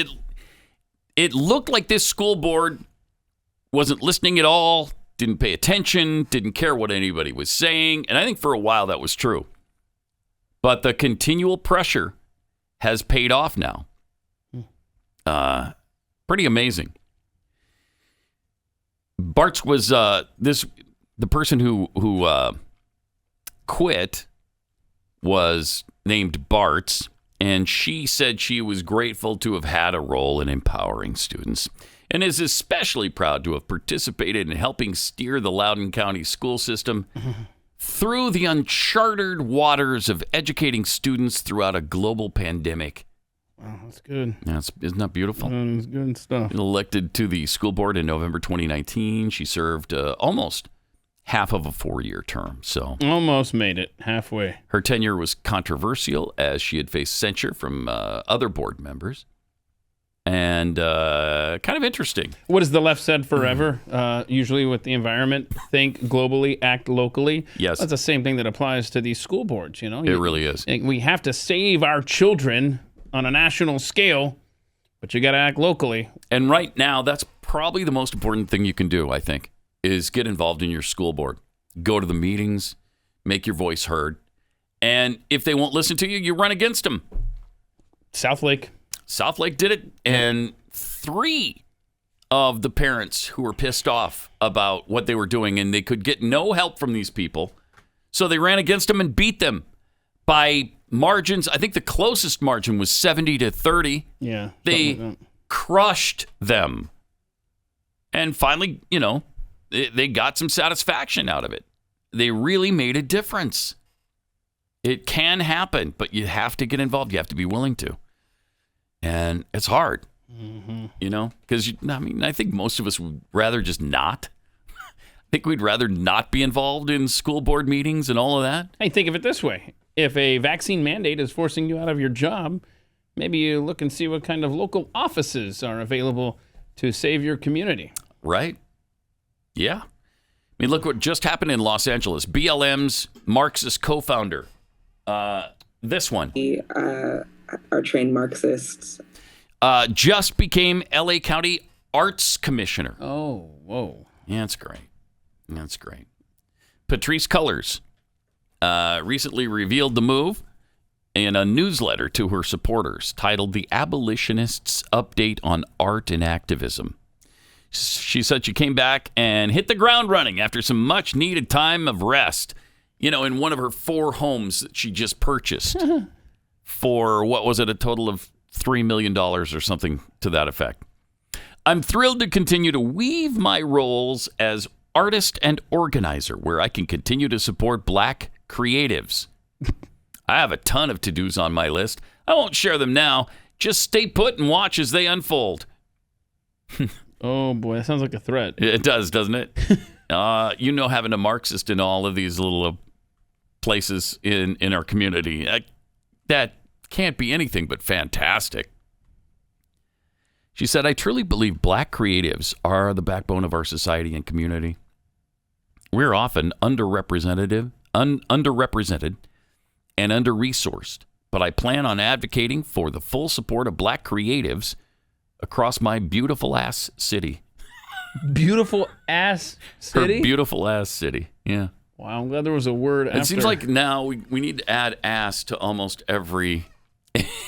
it looked like this school board wasn't listening at all, didn't pay attention, didn't care what anybody was saying, and I think for a while that was true. But the continual pressure has paid off now. Pretty amazing. Bartz was the person who quit was named Bartz, and she said she was grateful to have had a role in empowering students and is especially proud to have participated in helping steer the Loudoun County school system through the uncharted waters of educating students throughout a global pandemic. Wow, that's good. Isn't that beautiful? That's good stuff. Elected to the school board in November 2019, she served almost half of a 4-year term. So almost made it halfway. Her tenure was controversial as she had faced censure from other board members. And kind of interesting. What has the left said forever? Usually with the environment, think globally, act locally. Yes. That's the same thing that applies to these school boards, you know? It really is. We have to save our children on a national scale, but you got to act locally. And right now, that's probably the most important thing you can do, I think, is get involved in your school board. Go to the meetings, make your voice heard. And if they won't listen to you, you run against them. Southlake did it, and 3 of the parents who were pissed off about what they were doing, and they could get no help from these people, so they ran against them and beat them by margins. I think the closest margin was 70-30. Yeah. They crushed them. And finally, they got some satisfaction out of it. They really made a difference. It can happen, but you have to get involved. You have to be willing to. And it's hard, because, I think most of us would rather just not. I think we'd rather not be involved in school board meetings and all of that. Hey, think of it this way. If a vaccine mandate is forcing you out of your job, maybe you look and see what kind of local offices are available to save your community. Right. Yeah. I mean, look what just happened in Los Angeles. BLM's Marxist co-founder, this one. Are trained Marxists. Just became LA County Arts Commissioner. Oh, whoa. Yeah, that's great. Patrice Cullors recently revealed the move in a newsletter to her supporters titled The Abolitionists' Update on Art and Activism. She said she came back and hit the ground running after some much-needed time of rest, in one of her 4 homes that she just purchased for, what was it, a total of $3 million or something to that effect. I'm thrilled to continue to weave my roles as artist and organizer where I can continue to support Black creatives. I have a ton of to-dos on my list. I won't share them now. Just stay put and watch as they unfold. Oh, boy, that sounds like a threat. It does, doesn't it? Having a Marxist in all of these little places in our community, that can't be anything but fantastic. She said, I truly believe Black creatives are the backbone of our society and community. We're often underrepresented underrepresented and under-resourced, but I plan on advocating for the full support of black creatives across my beautiful-ass city. Beautiful-ass city? Her beautiful-ass city, yeah. Wow, I'm glad there was a word after. It seems like now we need to add ass to almost every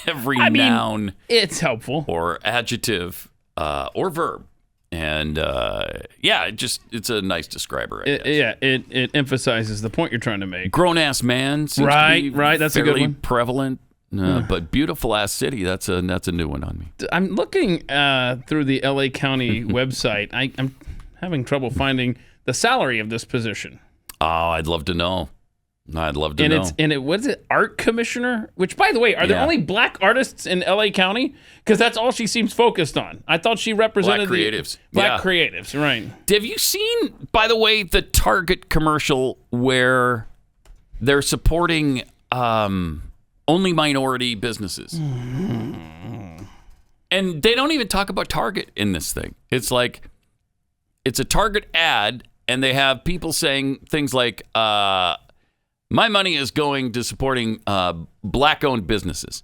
noun. It's helpful. Or adjective or verb. And it's a nice describer. It emphasizes the point you're trying to make. Grown-ass man seems to be that's a good one. Prevalent. But beautiful-ass city, that's a new one on me. I'm looking through the LA County website. I'm having trouble finding the salary of this position. Oh, I'd love to know. What's it, art commissioner? Which, by the way, are there only black artists in LA County? Because that's all she seems focused on. I thought she represented black creatives. Black creatives, right. Have you seen, by the way, the Target commercial where they're supporting only minority businesses? And they don't even talk about Target in this thing. It's like, it's a Target ad, and they have people saying things like, my money is going to supporting black-owned businesses.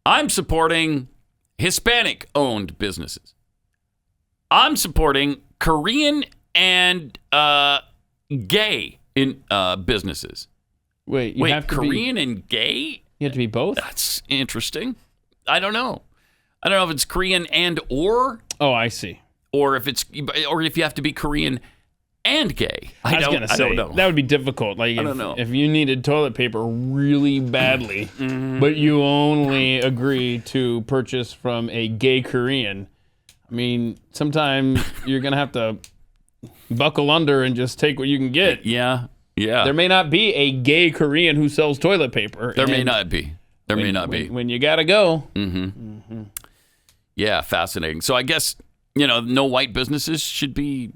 I'm supporting Hispanic-owned businesses. I'm supporting Korean and gay in businesses. Wait, have to Korean and gay? You have to be both? That's interesting. I don't know. I don't know if it's Korean and or. Oh, I see. Or if you have to be Korean and gay. I was gonna say, don't know. That would be difficult. Like, I don't know. If you needed toilet paper really badly, but you only agree to purchase from a gay Korean, I mean, sometimes you're gonna have to buckle under and just take what you can get. Yeah. There may not be a gay Korean who sells toilet paper. There may not be. When you gotta go. Yeah, fascinating. So I guess, no white businesses should be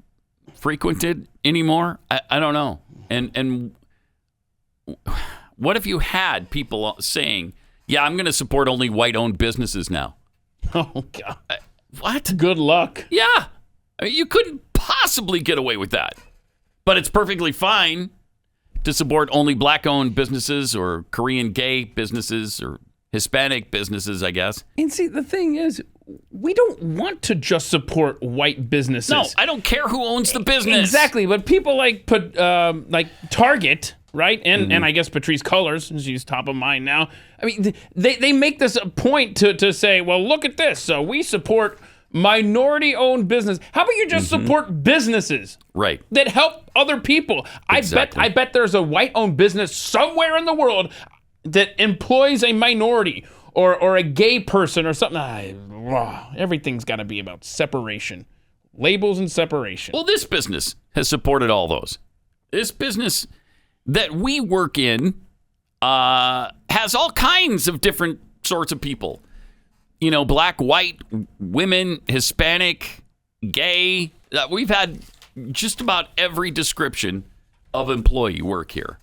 frequented anymore. I don't know. And what if you had people saying, yeah, I'm going to support only white-owned businesses now? Oh, God. What? Good luck. Yeah. I mean, you couldn't possibly get away with that. But it's perfectly fine to support only black-owned businesses or Korean gay businesses or Hispanic businesses, I guess. And see, the thing is, we don't want to just support white businesses. No, I don't care who owns the business. Exactly, but people like Target, right? And I guess Patrice Cullors, she's top of mind now. I mean, they make this a point to say, well, look at this. So we support minority-owned business. How about you just support businesses, right, that help other people? Exactly. I bet there's a white-owned business somewhere in the world that employs a minority or a gay person or something. Everything's got to be about separation. Labels and separation. Well, this business has supported all those. This business that we work in has all kinds of different sorts of people. Black, white, women, Hispanic, gay. We've had just about every description of employee work here.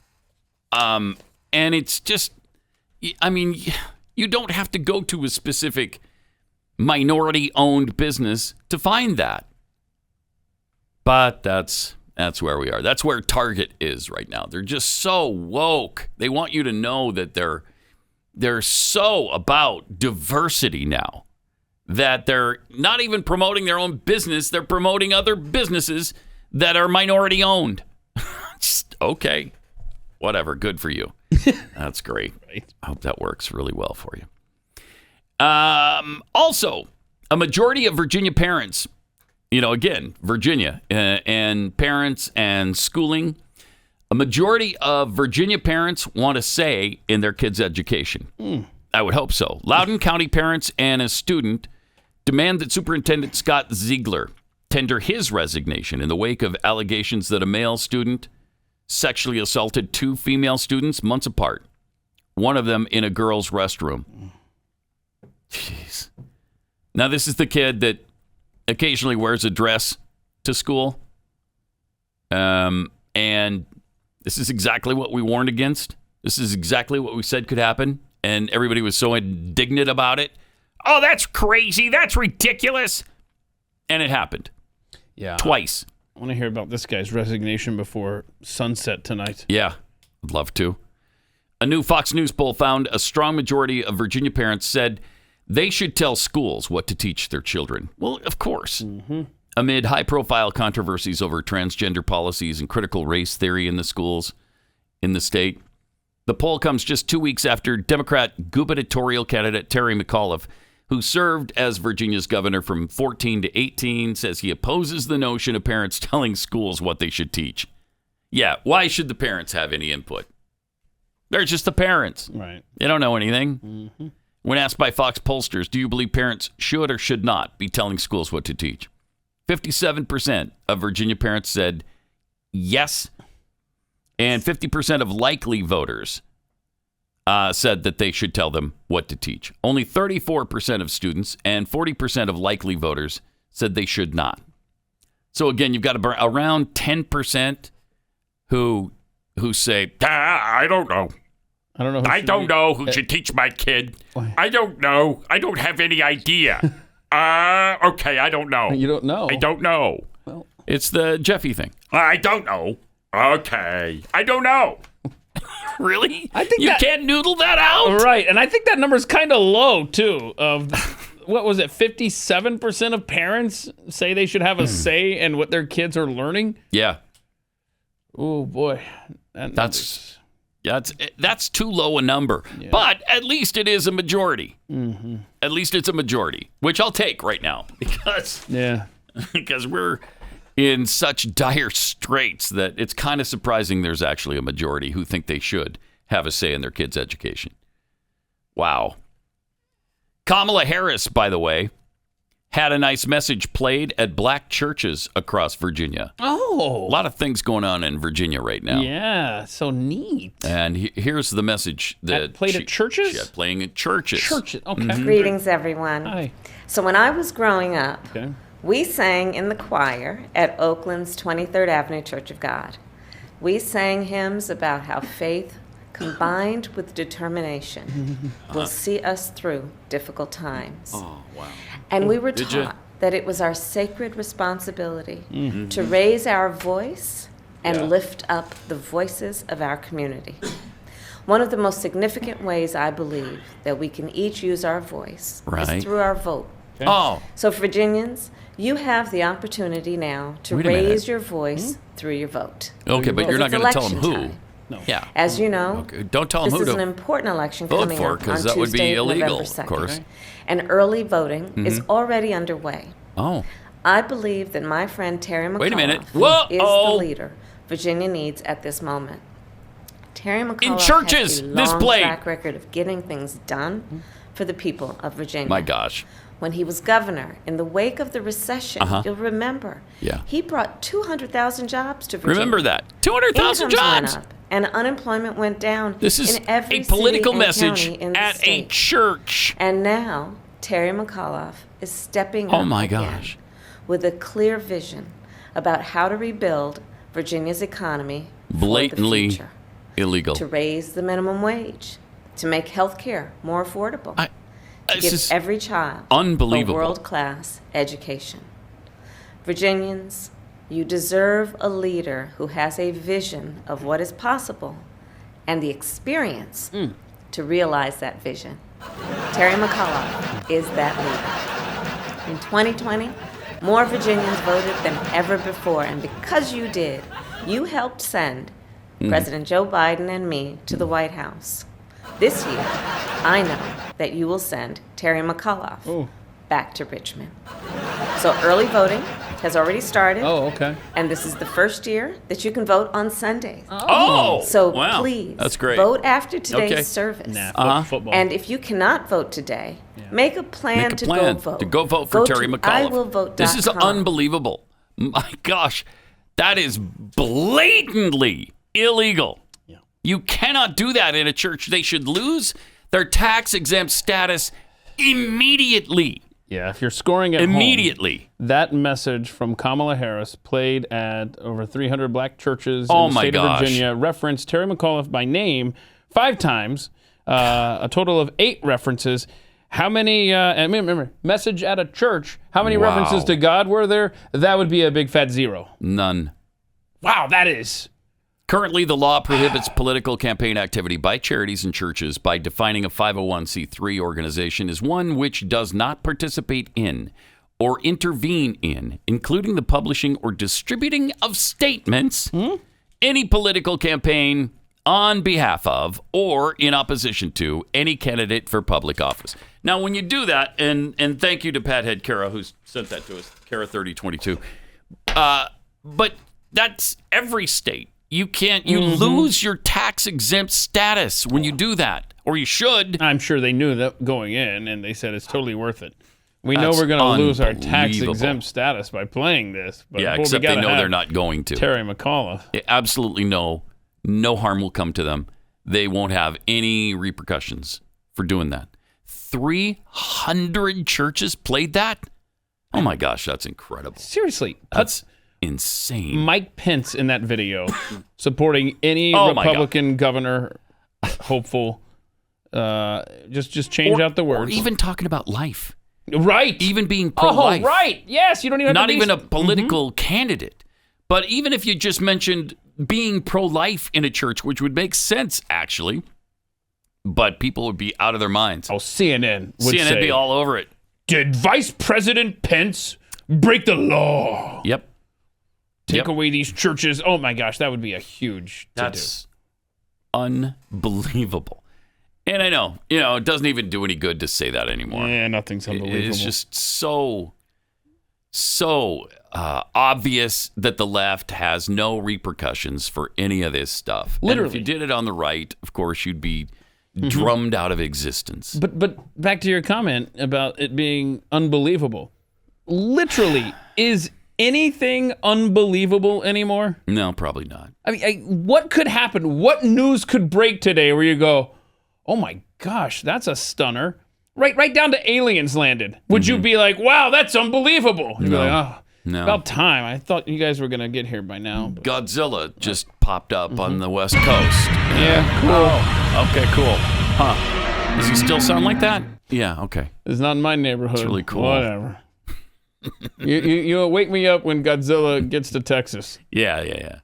And it's just, I mean, you don't have to go to a specific minority-owned business to find that. But that's where we are. That's where Target is right now. They're just so woke. They want you to know that they're so about diversity now that they're not even promoting their own business. They're promoting other businesses that are minority-owned. Just, okay. Whatever. Good for you. That's great. I hope that works really well for you. Also, a majority of Virginia parents, again, Virginia and parents and schooling, a majority of Virginia parents want a say in their kids' education. I would hope so. Loudoun County parents and a student demand that Superintendent Scott Ziegler tender his resignation in the wake of allegations that a male student sexually assaulted two female students months apart, one of them in a girl's restroom. Jeez. Now, this is the kid that occasionally wears a dress to school. And this is exactly what we warned against. This is exactly what we said could happen. And everybody was so indignant about it. Oh, that's crazy. That's ridiculous. And it happened. Yeah. Twice. I want to hear about this guy's resignation before sunset tonight. Yeah, I'd love to. A new Fox News poll found a strong majority of Virginia parents said they should tell schools what to teach their children. Well, of course. Mm-hmm. Amid high-profile controversies over transgender policies and critical race theory in the schools in the state, the poll comes just 2 weeks after Democrat gubernatorial candidate Terry McAuliffe, who served as Virginia's governor from 14 to 18, says he opposes the notion of parents telling schools what they should teach. Yeah, why should the parents have any input? They're just the parents. Right. They don't know anything. Mm-hmm. When asked by Fox pollsters, do you believe parents should or should not be telling schools what to teach? 57% of Virginia parents said yes, and 50% of likely voters said that they should tell them what to teach. Only 34% of students and 40% of likely voters said they should not. So again, you've got around 10% who say, I don't know. I don't know. I don't know who should teach my kid. I don't know. I don't have any idea. Okay, I don't know. You don't know. I don't know. Well, it's the Jeffy thing. I don't know. Okay, I don't know. Really? I think you can't noodle that out. Right, and I think that number is kind of low too. Of what was it? 57% of parents say they should have a say in what their kids are learning. Yeah. Oh boy, that's too low a number. Yeah. But at least it is a majority. Mm-hmm. At least it's a majority, which I'll take right now because we're in such dire straits that it's kind of surprising there's actually a majority who think they should have a say in their kids' education. Wow. Kamala Harris, by the way, had a nice message played at black churches across Virginia. Oh. A lot of things going on in Virginia right now. Yeah, so neat. And here's the message that played at churches? Yeah, playing at churches. Churches, okay. Mm-hmm. Greetings, everyone. Hi. So when I was growing up, we sang in the choir at Oakland's 23rd Avenue Church of God. We sang hymns about how faith combined with determination will see us through difficult times. Oh, wow. And we were taught that it was our sacred responsibility to raise our voice and lift up the voices of our community. One of the most significant ways I believe that we can each use our voice is through our vote. Okay. Oh. So Virginians, you have the opportunity now to raise your voice through your vote. Okay, but you're not going to tell them who. Time. No. Yeah. As you know, don't tell them who to this is an important election vote coming for, up because on that would be Tuesday, illegal, November 2nd. Of course. And early voting is already underway. Oh. I believe that my friend Terry McAuliffe Wait a minute. is the leader Virginia needs at this moment. Terry McAuliffe has a long track record of getting things done for the people of Virginia. My gosh. When he was governor, in the wake of the recession, you'll remember, he brought 200,000 jobs to Virginia. Remember that. 200,000 jobs. Went up, and unemployment went down. This is in every a political city and message county in the at state. a church. And now, Terry McAuliffe is stepping up again with a clear vision about how to rebuild Virginia's economy blatantly for the future. Illegal. To raise the minimum wage, to make health care more affordable, to give every child unbelievable. a world-class education. Virginians, you deserve a leader who has a vision of what is possible and the experience to realize that vision. Terry McAuliffe is that leader. In 2020, more Virginians voted than ever before, and because you did, you helped send President Joe Biden and me to the White House. This year, I know that you will send Terry McAuliffe back to Richmond. So early voting has already started. Oh, okay. And this is the first year that you can vote on Sundays. Oh, so wow. please That's great. Vote after today's service. Football. And if you cannot vote today, make a plan to go vote. To go vote for Terry McAuliffe. IWillVote.com. This is unbelievable. My gosh, that is blatantly illegal. You cannot do that in a church. They should lose their tax-exempt status immediately. Yeah, if you're scoring at immediately. Home, that message from Kamala Harris played at over 300 black churches in the state of Virginia referenced Terry McAuliffe by name 5 times, a total of 8 references. How many, remember, message at a church, how many references to God were there? That would be a big fat zero. None. Wow, that is. Currently, the law prohibits political campaign activity by charities and churches by defining a 501c3 organization as one which does not participate in or intervene in, including the publishing or distributing of statements, any political campaign on behalf of or in opposition to any candidate for public office. Now, when you do that, and thank you to Pathead Kara, who sent that to us, Kara 3022, but that's every state. You can't, you lose your tax-exempt status when you do that, or you should. I'm sure they knew that going in, and they said it's totally worth it. We know we're going to lose our tax-exempt status by playing this. But yeah, except they know they're not going to. Terry McAuliffe. Absolutely no harm will come to them. They won't have any repercussions for doing that. 300 churches played that? Oh my gosh, that's incredible. Seriously. That's insane. Mike Pence in that video supporting any Republican governor hopeful. Just change out the words. Or even talking about life. Right. Even being pro-life. Oh, right. Yes, you don't even have not even a political candidate. But even if you just mentioned being pro-life in a church, which would make sense, actually, but people would be out of their minds. Oh, CNN would CNN be all over it. Did Vice President Pence break the law? Yep. Take away these churches. Oh, my gosh, that would be a huge That's unbelievable. And I know, it doesn't even do any good to say that anymore. Yeah, nothing's unbelievable. It's just so obvious that the left has no repercussions for any of this stuff. Literally. And if you did it on the right, of course, you'd be drummed out of existence. But back to your comment about it being unbelievable. Literally, is anything unbelievable anymore? No, probably not. I mean, what could happen? What news could break today where you go, oh my gosh, that's a stunner. Right down to aliens landed. Would you be like, wow, that's unbelievable? You'd be like, no. About time. I thought you guys were going to get here by now. But... Godzilla just popped up on the West Coast. Yeah, cool. Oh, okay, cool. Huh. Does he still sound like that? Yeah, okay. It's not in my neighborhood. It's really cool. Whatever. You'll wake me up when Godzilla gets to Texas. Yeah.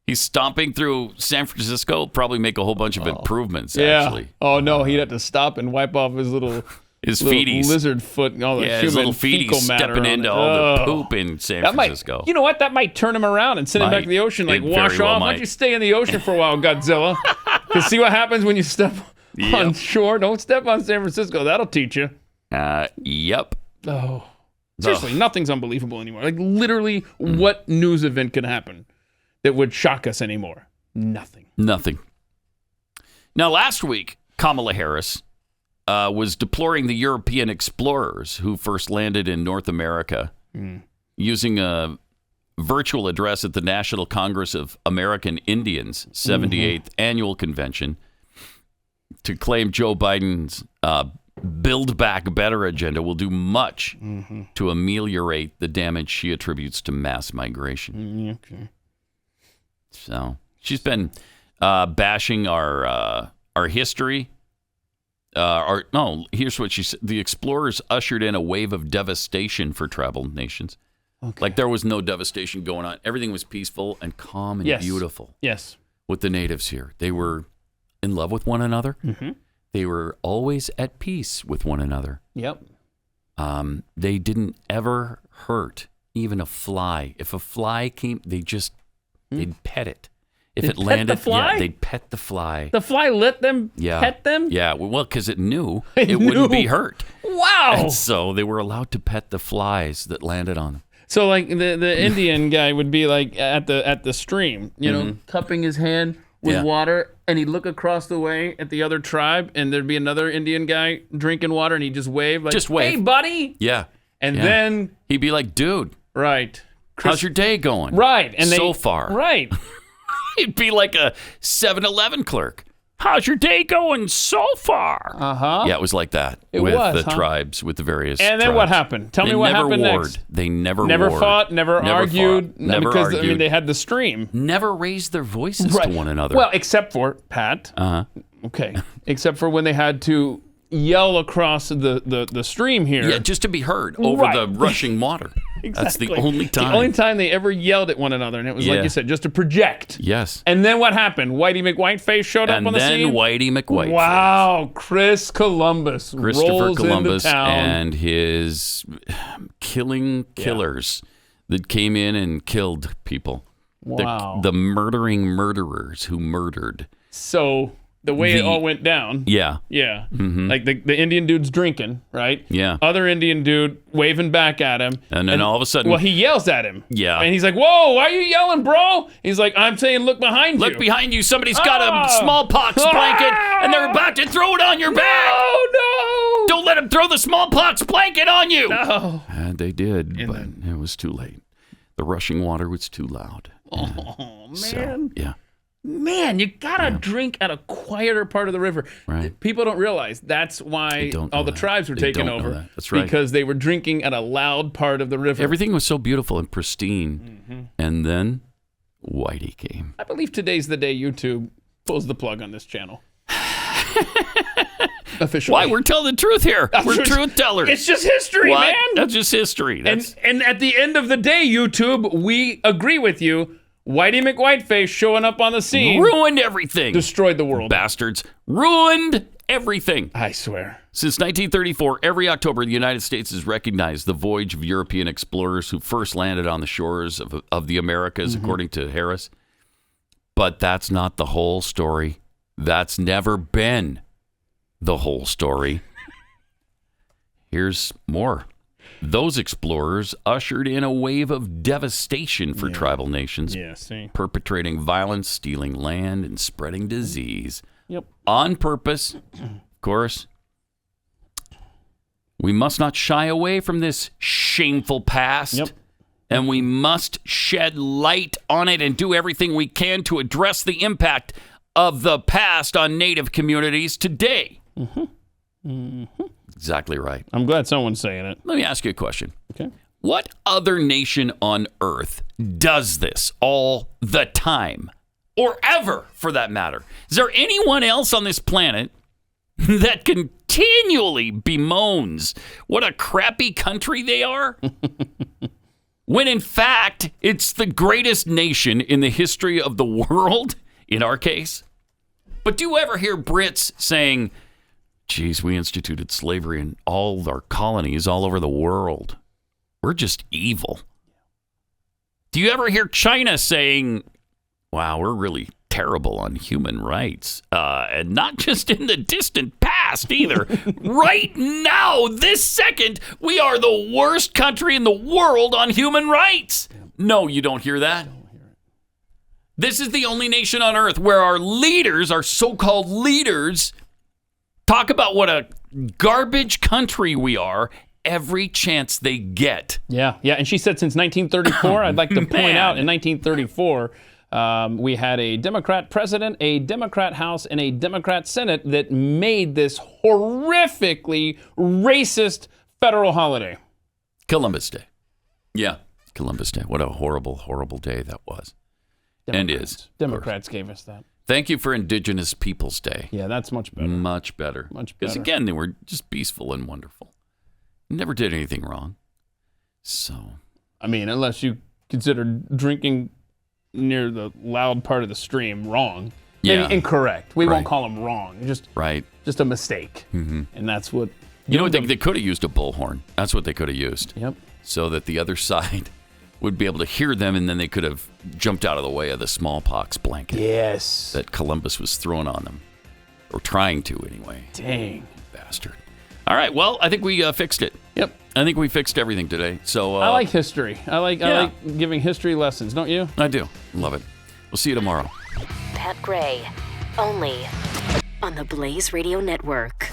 He's stomping through San Francisco. Probably make a whole bunch of improvements, yeah. actually. Oh, no, he'd have to stop and wipe off his little feeties. Lizard foot and all the human his little feeties stepping into all the poop in San Francisco. You know what? That might turn him around and send him back to the ocean, like wash off. Why don't you stay in the ocean for a while, Godzilla? Because see what happens when you step on shore? Don't step on San Francisco. That'll teach you. Yep. Oh. Seriously, nothing's unbelievable anymore. Like, literally, what news event could happen that would shock us anymore? Nothing. Now, last week, Kamala Harris was deploring the European explorers who first landed in North America using a virtual address at the National Congress of American Indians 78th Annual Convention to claim Joe Biden's Build Back Better agenda will do much to ameliorate the damage she attributes to mass migration. Okay. So she's been bashing our history. Here's what she said. The explorers ushered in a wave of devastation for tribal nations. Okay. Like there was no devastation going on. Everything was peaceful and calm and beautiful. Yes. With the natives here. They were in love with one another. They were always at peace with one another. Yep. They didn't ever hurt even a fly. If a fly came, they'd pet it. If it landed, they'd pet the fly. The fly let them pet them? Yeah, well, because it knew it wouldn't be hurt. Wow. And so they were allowed to pet the flies that landed on them. So like the Indian guy would be like at the stream, cupping his hand with water, and he'd look across the way at the other tribe, and there'd be another Indian guy drinking water, and he'd just wave like, "Hey, buddy!" Yeah. And then he'd be like, "Dude, right? How's your day going?" Right. And so far, right. He'd be like a 7-Eleven clerk. How's your day going so far? Yeah, it was like that with the tribes, with the various And then tribes. what happened? Tell me what happened next. They never fought, never argued. Never because, argued. they had the stream. Never raised their voices to one another. Well, except for, Pat. Okay. Except for when they had to, yell across the stream here. Yeah, just to be heard over the rushing water. Exactly. That's the only time. The only time they ever yelled at one another, and it was like you said, just to project. Yes. And then what happened? Whitey McWhiteface showed up on the scene. And then Whitey McWhiteface. Wow, Christopher Columbus rolls into town. And his killers that came in and killed people. Wow. The murdering murderers who murdered. So the way it all went down. Yeah. Yeah. Mm-hmm. Like the Indian dude's drinking, right? Yeah. Other Indian dude waving back at him. And then all of a sudden. Well, he yells at him. Yeah. And he's like, whoa, why are you yelling, bro? He's like, I'm saying, look behind you. Look behind you. Somebody's got a smallpox blanket and they're about to throw it on your back. No. Don't let them throw the smallpox blanket on you. No. And they did, but it was too late. The rushing water was too loud. Oh, man. So, yeah. Man, you gotta drink at a quieter part of the river. Right. People don't realize that's why all the tribes were taken over. That's right. Because they were drinking at a loud part of the river. Everything was so beautiful and pristine. And then Whitey came. I believe today's the day YouTube pulls the plug on this channel. Officially. Why? We're telling the truth here. We're truth tellers. It's just history, what? man. That's just history. And at the end of the day, YouTube, we agree with you. Whitey McWhiteface showing up on the scene. Ruined everything. Destroyed the world. Bastards. Ruined everything. I swear. Since 1934, every October, the United States has recognized the voyage of European explorers who first landed on the shores of the Americas, according to Harris. But that's not the whole story. That's never been the whole story. Here's more. Those explorers ushered in a wave of devastation for tribal nations, perpetrating violence, stealing land, and spreading disease. Yep. On purpose, of course. We must not shy away from this shameful past. Yep. And we must shed light on it and do everything we can to address the impact of the past on Native communities today. Exactly right. I'm glad someone's saying it. Let me ask you a question. Okay. What other nation on earth does this all the time? Or ever, for that matter? Is there anyone else on this planet that continually bemoans what a crappy country they are? When in fact, it's the greatest nation in the history of the world, in our case. But do you ever hear Brits saying, geez, we instituted slavery in all our colonies all over the world. We're just evil. Do you ever hear China saying, wow, we're really terrible on human rights? And not just in the distant past either. Right now, this second, we are the worst country in the world on human rights. No, you don't hear that. This is the only nation on earth where our leaders, our so-called leaders, talk about what a garbage country we are every chance they get. Yeah. And she said since 1934, I'd like to point out, in 1934, we had a Democrat president, a Democrat House, and a Democrat Senate that made this horrifically racist federal holiday. Columbus Day. Yeah, Columbus Day. What a horrible, horrible day that was. And is. Democrats gave us that. Thank you for Indigenous Peoples Day. Yeah, that's much better. Much better. Much better. Because again, they were just peaceful and wonderful. Never did anything wrong. So. I mean, unless you consider drinking near the loud part of the stream wrong. Yeah. Maybe incorrect. We won't call them wrong. Just a mistake. Mm-hmm. And that's what. You know what? They could have used a bullhorn. That's what they could have used. Yep. So that the other side would be able to hear them, and then they could have jumped out of the way of the smallpox blanket. Yes. That Columbus was throwing on them. Or trying to, anyway. Dang. Bastard. All right, well, I think we fixed it. Yep. I think we fixed everything today. So I like history. I like giving history lessons, don't you? I do. Love it. We'll see you tomorrow. Pat Gray, only on the Blaze Radio Network.